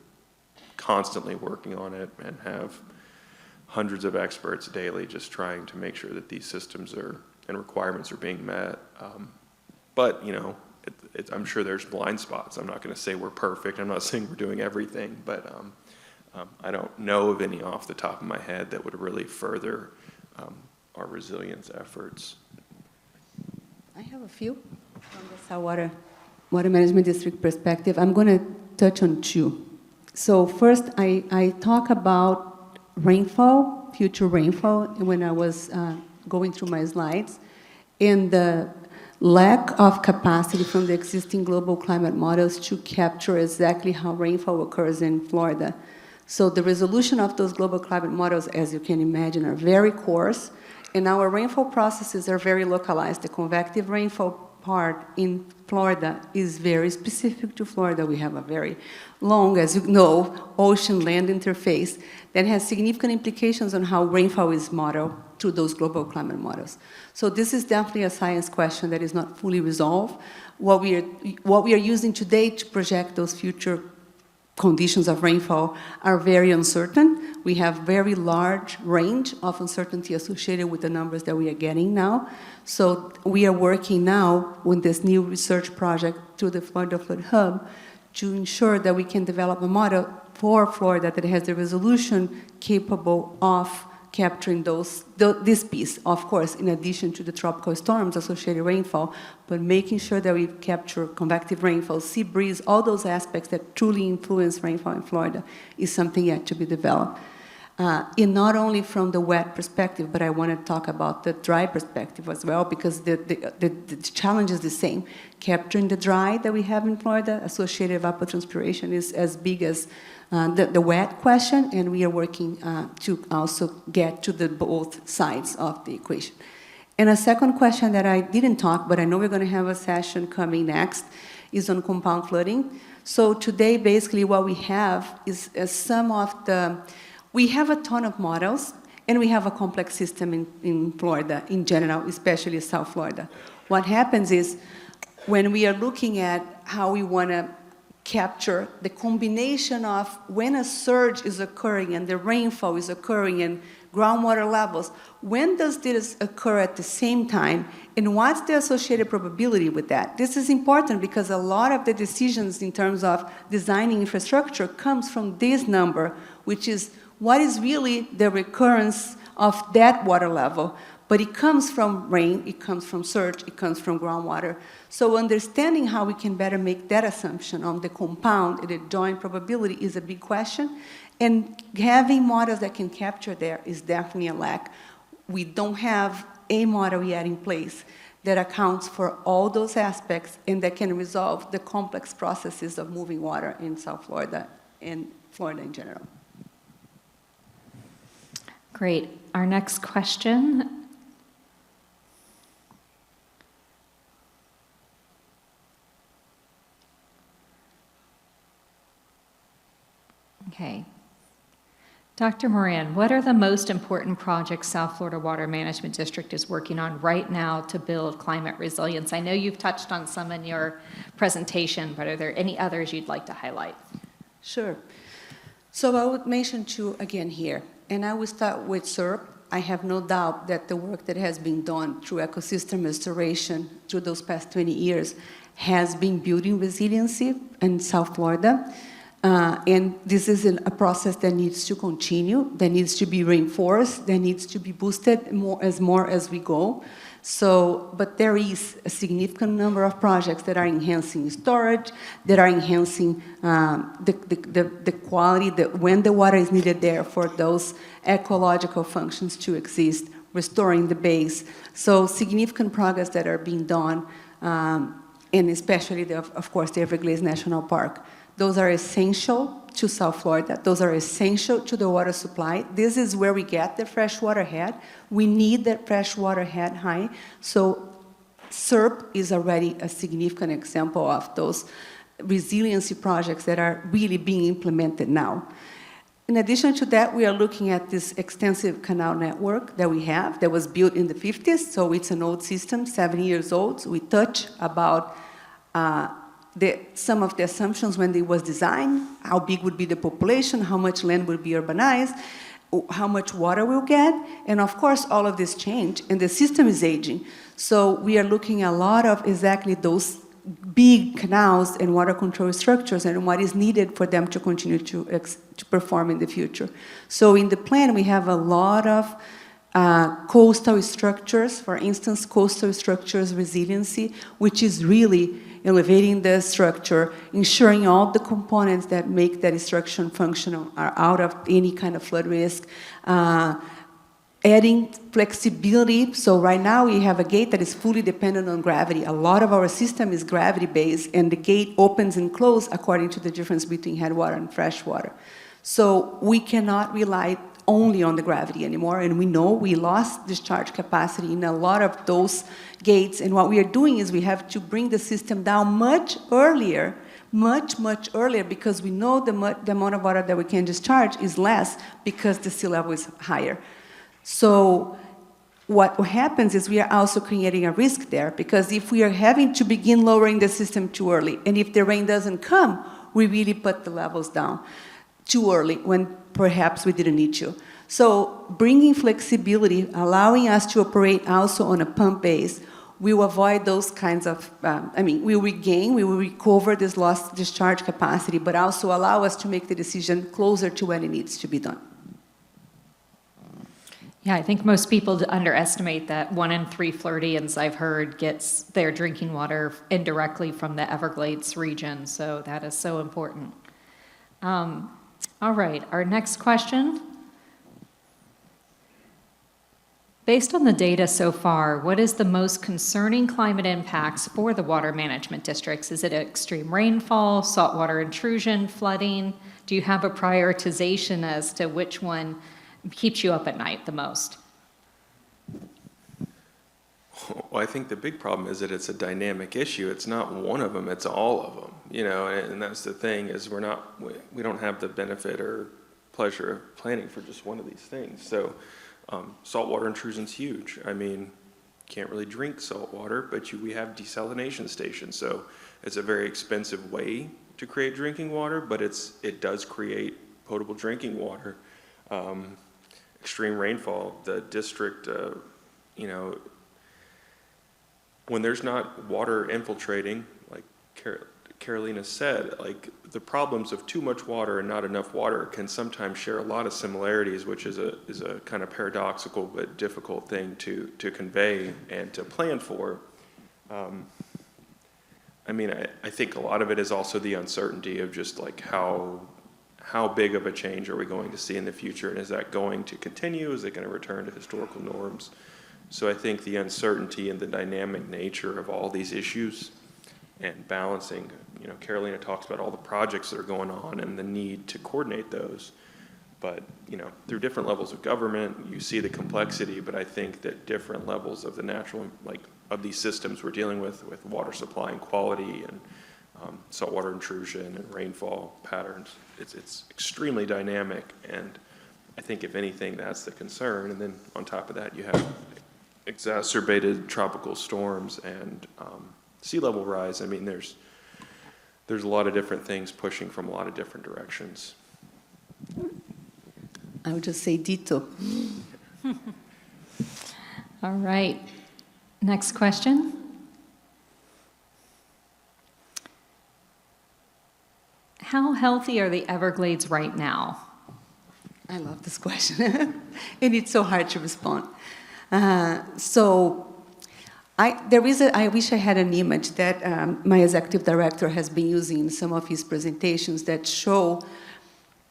S2: constantly working on it and have hundreds of experts daily just trying to make sure that these systems are and requirements are being met. But, you know, I'm sure there's blind spots. I'm not going to say we're perfect. I'm not saying we're doing everything, but I don't know of any off the top of my head that would really further our resilience efforts.
S3: I have a few from the Saltwater Water Management District perspective. I'm going to touch on two. So first, I talk about rainfall, future rainfall, when I was going through my slides, and the lack of capacity from the existing global climate models to capture exactly how rainfall occurs in Florida. So the resolution of those global climate models, as you can imagine, are very coarse, and our rainfall processes are very localized. The convective rainfall part in Florida is very specific to Florida. We have a very long, as you know, ocean-land interface that has significant implications on how rainfall is modeled through those global climate models. So this is definitely a science question that is not fully resolved. What we are using today to project those future conditions of rainfall are very uncertain. We have very large range of uncertainty associated with the numbers that we are getting now. So we are working now with this new research project through the Florida Flood Hub to ensure that we can develop a model for Florida that has the resolution capable of capturing this piece, of course, in addition to the tropical storms associated rainfall, but making sure that we capture convective rainfall, sea breeze, all those aspects that truly influence rainfall in Florida is something yet to be developed. And not only from the wet perspective, but I want to talk about the dry perspective as well, because the challenge is the same. Capturing the dry that we have in Florida, associated evapotranspiration, is as big as the wet question, and we are working to also get to the both sides of the equation. And a second question that I didn't talk, but I know we're going to have a session coming next, is on compound flooding. So today, basically, what we have is some of the, we have a ton of models, and we have a complex system in Florida in general, especially South Florida. What happens is, when we are looking at how we want to capture the combination of when a surge is occurring and the rainfall is occurring and groundwater levels, when does this occur at the same time, and what's the associated probability with that? This is important because a lot of the decisions in terms of designing infrastructure comes from this number, which is what is really the recurrence of that water level. But it comes from rain, it comes from surge, it comes from groundwater. So understanding how we can better make that assumption on the compound and the joint probability is a big question. And having models that can capture there is definitely a lack. We don't have a model yet in place that accounts for all those aspects and that can resolve the complex processes of moving water in South Florida and Florida in general.
S1: Great. Our next question. Okay. Dr. Moran, what are the most important projects South Florida Water Management District is working on right now to build climate resilience? I know you've touched on some in your presentation, but are there any others you'd like to highlight?
S3: Sure. So I would mention two again here, and I will start with SWFWMD. I have no doubt that the work that has been done through ecosystem restoration through those past 20 years has been building resiliency in South Florida. And this is a process that needs to continue, that needs to be reinforced, that needs to be boosted more as we go. So, but there is a significant number of projects that are enhancing storage, that are enhancing the quality, when the water is needed there for those ecological functions to exist, restoring the base. So significant progress that are being done, and especially, of course, the Everglades National Park. Those are essential to South Florida. Those are essential to the water supply. This is where we get the freshwater head. We need that freshwater head high. So SWFWMD is already a significant example of those resiliency projects that are really being implemented now. In addition to that, we are looking at this extensive canal network that we have that was built in the 50s. So it's an old system, 7 years old. We touch about some of the assumptions when it was designed, how big would be the population, how much land will be urbanized, how much water we'll get, and of course all of this change, and the system is aging. So we are looking at a lot of exactly those big canals and water control structures and what is needed for them to continue to perform in the future. So in the plan we have a lot of coastal structures, for instance, coastal structures resiliency, which is really elevating the structure, ensuring all the components that make that structure functional are out of any kind of flood risk, adding flexibility. So right now we have a gate that is fully dependent on gravity. A lot of our system is gravity-based, and the gate opens and closes according to the difference between headwater and freshwater. So we cannot rely only on the gravity anymore, and we know we lost discharge capacity in a lot of those gates, and what we are doing is we have to bring the system down much earlier, much earlier, because we know the amount of water that we can discharge is less because the sea level is higher. So what happens is we are also creating a risk there, because if we are having to begin lowering the system too early, and if the rain doesn't come, we really put the levels down too early when perhaps we didn't need to. So bringing flexibility, allowing us to operate also on a pump base, we will avoid those kinds of, we will recover this lost discharge capacity, but also allow us to make the decision closer to when it needs to be done.
S1: Yeah, I think most people underestimate that 1 in 3 Floridians I've heard gets their drinking water indirectly from the Everglades region, so that is so important. All right, our next question. Based on the data so far, what is the most concerning climate impacts for the water management districts? Is it extreme rainfall, saltwater intrusion, flooding? Do you have a prioritization as to which one keeps you up at night the most?
S2: Well, I think the big problem is that it's a dynamic issue. It's not one of them, it's all of them. You know, and that's the thing, is we don't have the benefit or pleasure of planning for just one of these things. So saltwater intrusion's huge. I mean, can't really drink salt water, but we have desalination stations. So it's a very expensive way to create drinking water, but it does create potable drinking water. Extreme rainfall, the district, when there's not water infiltrating, like Carolina said, like the problems of too much water and not enough water can sometimes share a lot of similarities, which is a kind of paradoxical but difficult thing to convey and to plan for. I think a lot of it is also the uncertainty of just like how big of a change are we going to see in the future, and is that going to continue? Is it going to return to historical norms? So I think the uncertainty and the dynamic nature of all these issues and balancing, Carolina talks about all the projects that are going on and the need to coordinate those. But, through different levels of government, you see the complexity, but I think that different levels of the natural, of these systems we're dealing with water supply and quality and saltwater intrusion and rainfall patterns, it's extremely dynamic. And I think if anything, that's the concern. And then on top of that, you have exacerbated tropical storms and sea level rise. There's a lot of different things pushing from a lot of different directions.
S3: I would just say ditto.
S1: All right. Next question. How healthy are the Everglades right now?
S3: I love this question, and it's so hard to respond. I wish I had an image that my executive director has been using in some of his presentations that show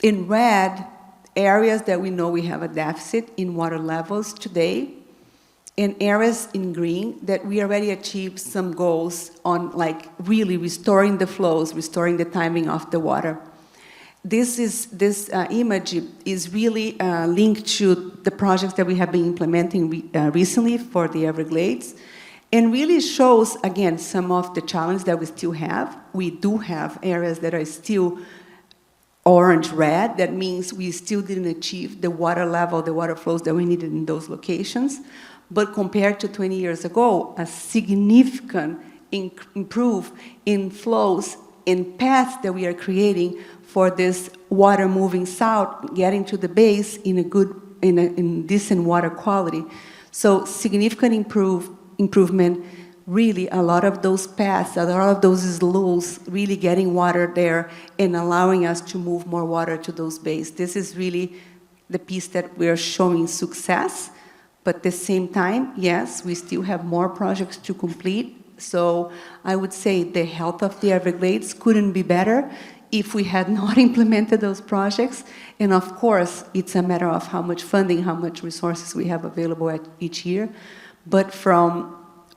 S3: in red areas that we know we have a deficit in water levels today, and areas in green that we already achieved some goals on, like really restoring the flows, restoring the timing of the water. This image is really linked to the projects that we have been implementing recently for the Everglades, and really shows, again, some of the challenges that we still have. We do have areas that are still orange-red. That means we still didn't achieve the water level, the water flows that we needed in those locations. But compared to 20 years ago, a significant improve in flows in paths that we are creating for this water moving south, getting to the base in decent water quality. So significant improvement, really a lot of those paths, a lot of those sloughs, really getting water there and allowing us to move more water to those bays. This is really the piece that we are showing success, but at the same time, yes, we still have more projects to complete. So I would say the health of the Everglades couldn't be better if we had not implemented those projects. And of course, it's a matter of how much funding, how much resources we have available each year. But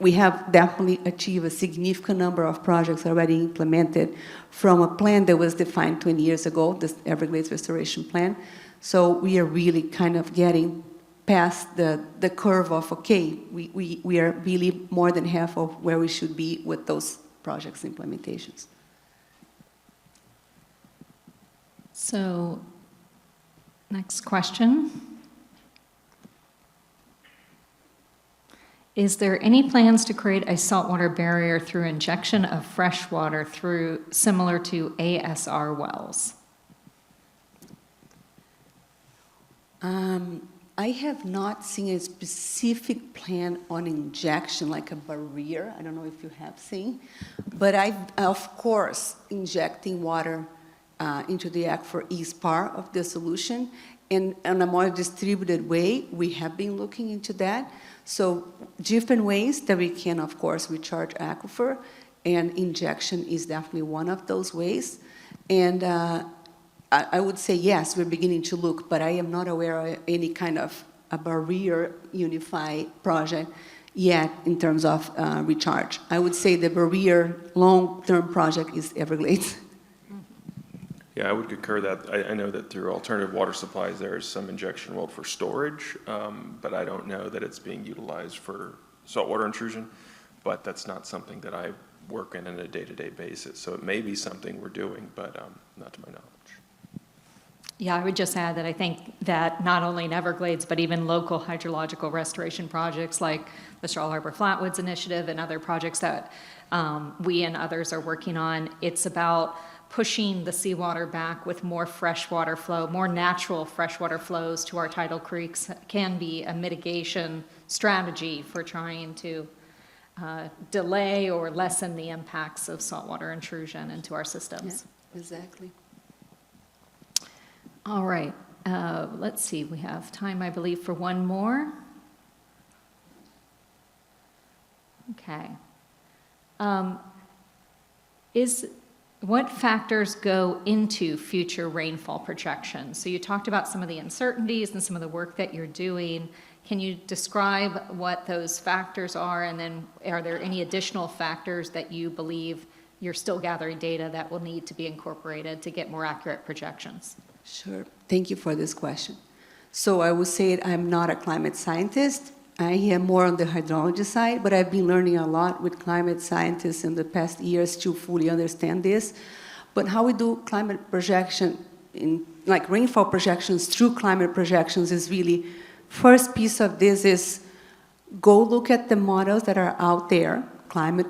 S3: we have definitely achieved a significant number of projects already implemented from a plan that was defined 20 years ago, the Everglades Restoration Plan. So we are really kind of getting past the curve of, okay, we are really more than half of where we should be with those projects implementations.
S1: So, next question. Is there any plans to create a saltwater barrier through injection of fresh water similar to ASR wells?
S3: I have not seen a specific plan on injection, like a barrier. I don't know if you have seen. But of course, injecting water into the aquifer is part of the solution. And in a more distributed way, we have been looking into that. So different ways that we can, of course, recharge aquifer, and injection is definitely one of those ways. And I would say, yes, we're beginning to look, but I am not aware of any kind of a barrier unified project yet in terms of recharge. I would say the barrier long-term project is Everglades.
S2: Yeah, I would concur that. I know that through alternative water supplies, there's some injection well for storage, but I don't know that it's being utilized for saltwater intrusion, but that's not something that I work in on a day-to-day basis. So it may be something we're doing, but not to my knowledge.
S1: Yeah, I would just add that I think that not only in Everglades, but even local hydrological restoration projects like the Straw Harbor Flatwoods Initiative and other projects that we and others are working on, it's about pushing the seawater back with more freshwater flow, more natural freshwater flows to our tidal creeks can be a mitigation strategy for trying to delay or lessen the impacts of saltwater intrusion into our systems.
S3: Yeah, exactly.
S1: All right, let's see, we have time, I believe, for one more. Okay. What factors go into future rainfall projections? So you talked about some of the uncertainties and some of the work that you're doing. Can you describe what those factors are, and then are there any additional factors that you believe you're still gathering data that will need to be incorporated to get more accurate projections?
S3: Sure. Thank you for this question. So I would say I'm not a climate scientist. I am more on the hydrology side, but I've been learning a lot with climate scientists in the past years to fully understand this. But how we do climate projection, like rainfall projections through climate projections, is really, first piece of this is go look at the models that are out there,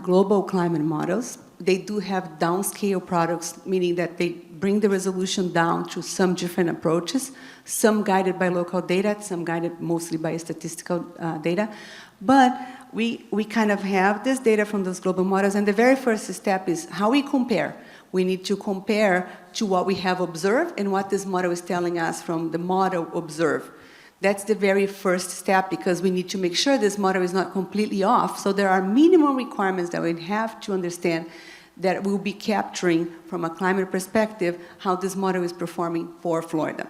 S3: global climate models. They do have downscale products, meaning that they bring the resolution down to some different approaches, some guided by local data, some guided mostly by statistical data. But we kind of have this data from those global models, and the very first step is how we compare. We need to compare to what we have observed and what this model is telling us from the model observed. That's the very first step, because we need to make sure this model is not completely off. So there are minimum requirements that we have to understand that we'll be capturing from a climate perspective how this model is performing for Florida.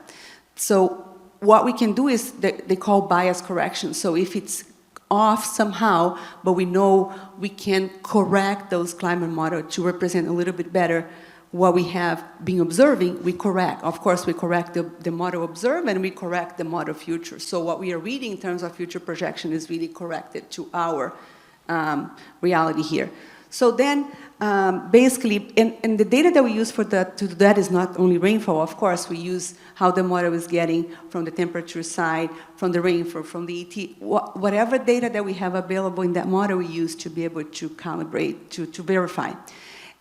S3: So what we can do is they call bias correction. So if it's off somehow, but we know we can correct those climate models to represent a little bit better what we have been observing, we correct. Of course, we correct the model observed, and we correct the model future. So what we are reading in terms of future projection is really corrected to our reality here. So then, basically, and the data that we use for that, to do that is not only rainfall. Of course, we use how the model is getting from the temperature side, from the rainfall, from the ET, whatever data that we have available in that model we use to be able to calibrate, to verify.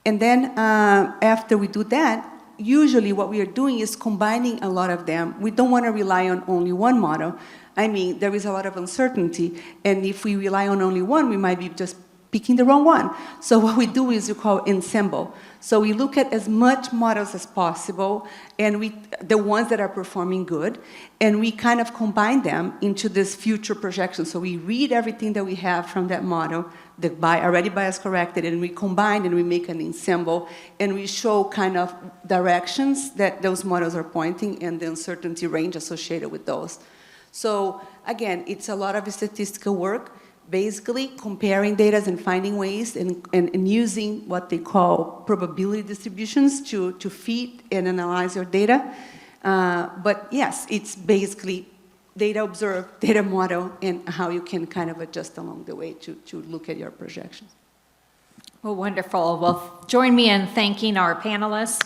S3: And then after we do that, usually what we are doing is combining a lot of them. We don't want to rely on only one model. I mean, there is a lot of uncertainty, and if we rely on only one, we might be just picking the wrong one. So what we do is we call ensemble. So we look at as much models as possible, and the ones that are performing good, and we kind of combine them into this future projection. So we read everything that we have from that model, already bias corrected, and we combine and we make an ensemble, and we show kind of directions that those models are pointing and the uncertainty range associated with those. So again, it's a lot of statistical work, basically comparing data and finding ways and using what they call probability distributions to feed and analyze your data. But yes, it's basically data observed, data model, and how you can kind of adjust along the way to look at your projections.
S1: Well, wonderful. Well, join me in thanking our panelists.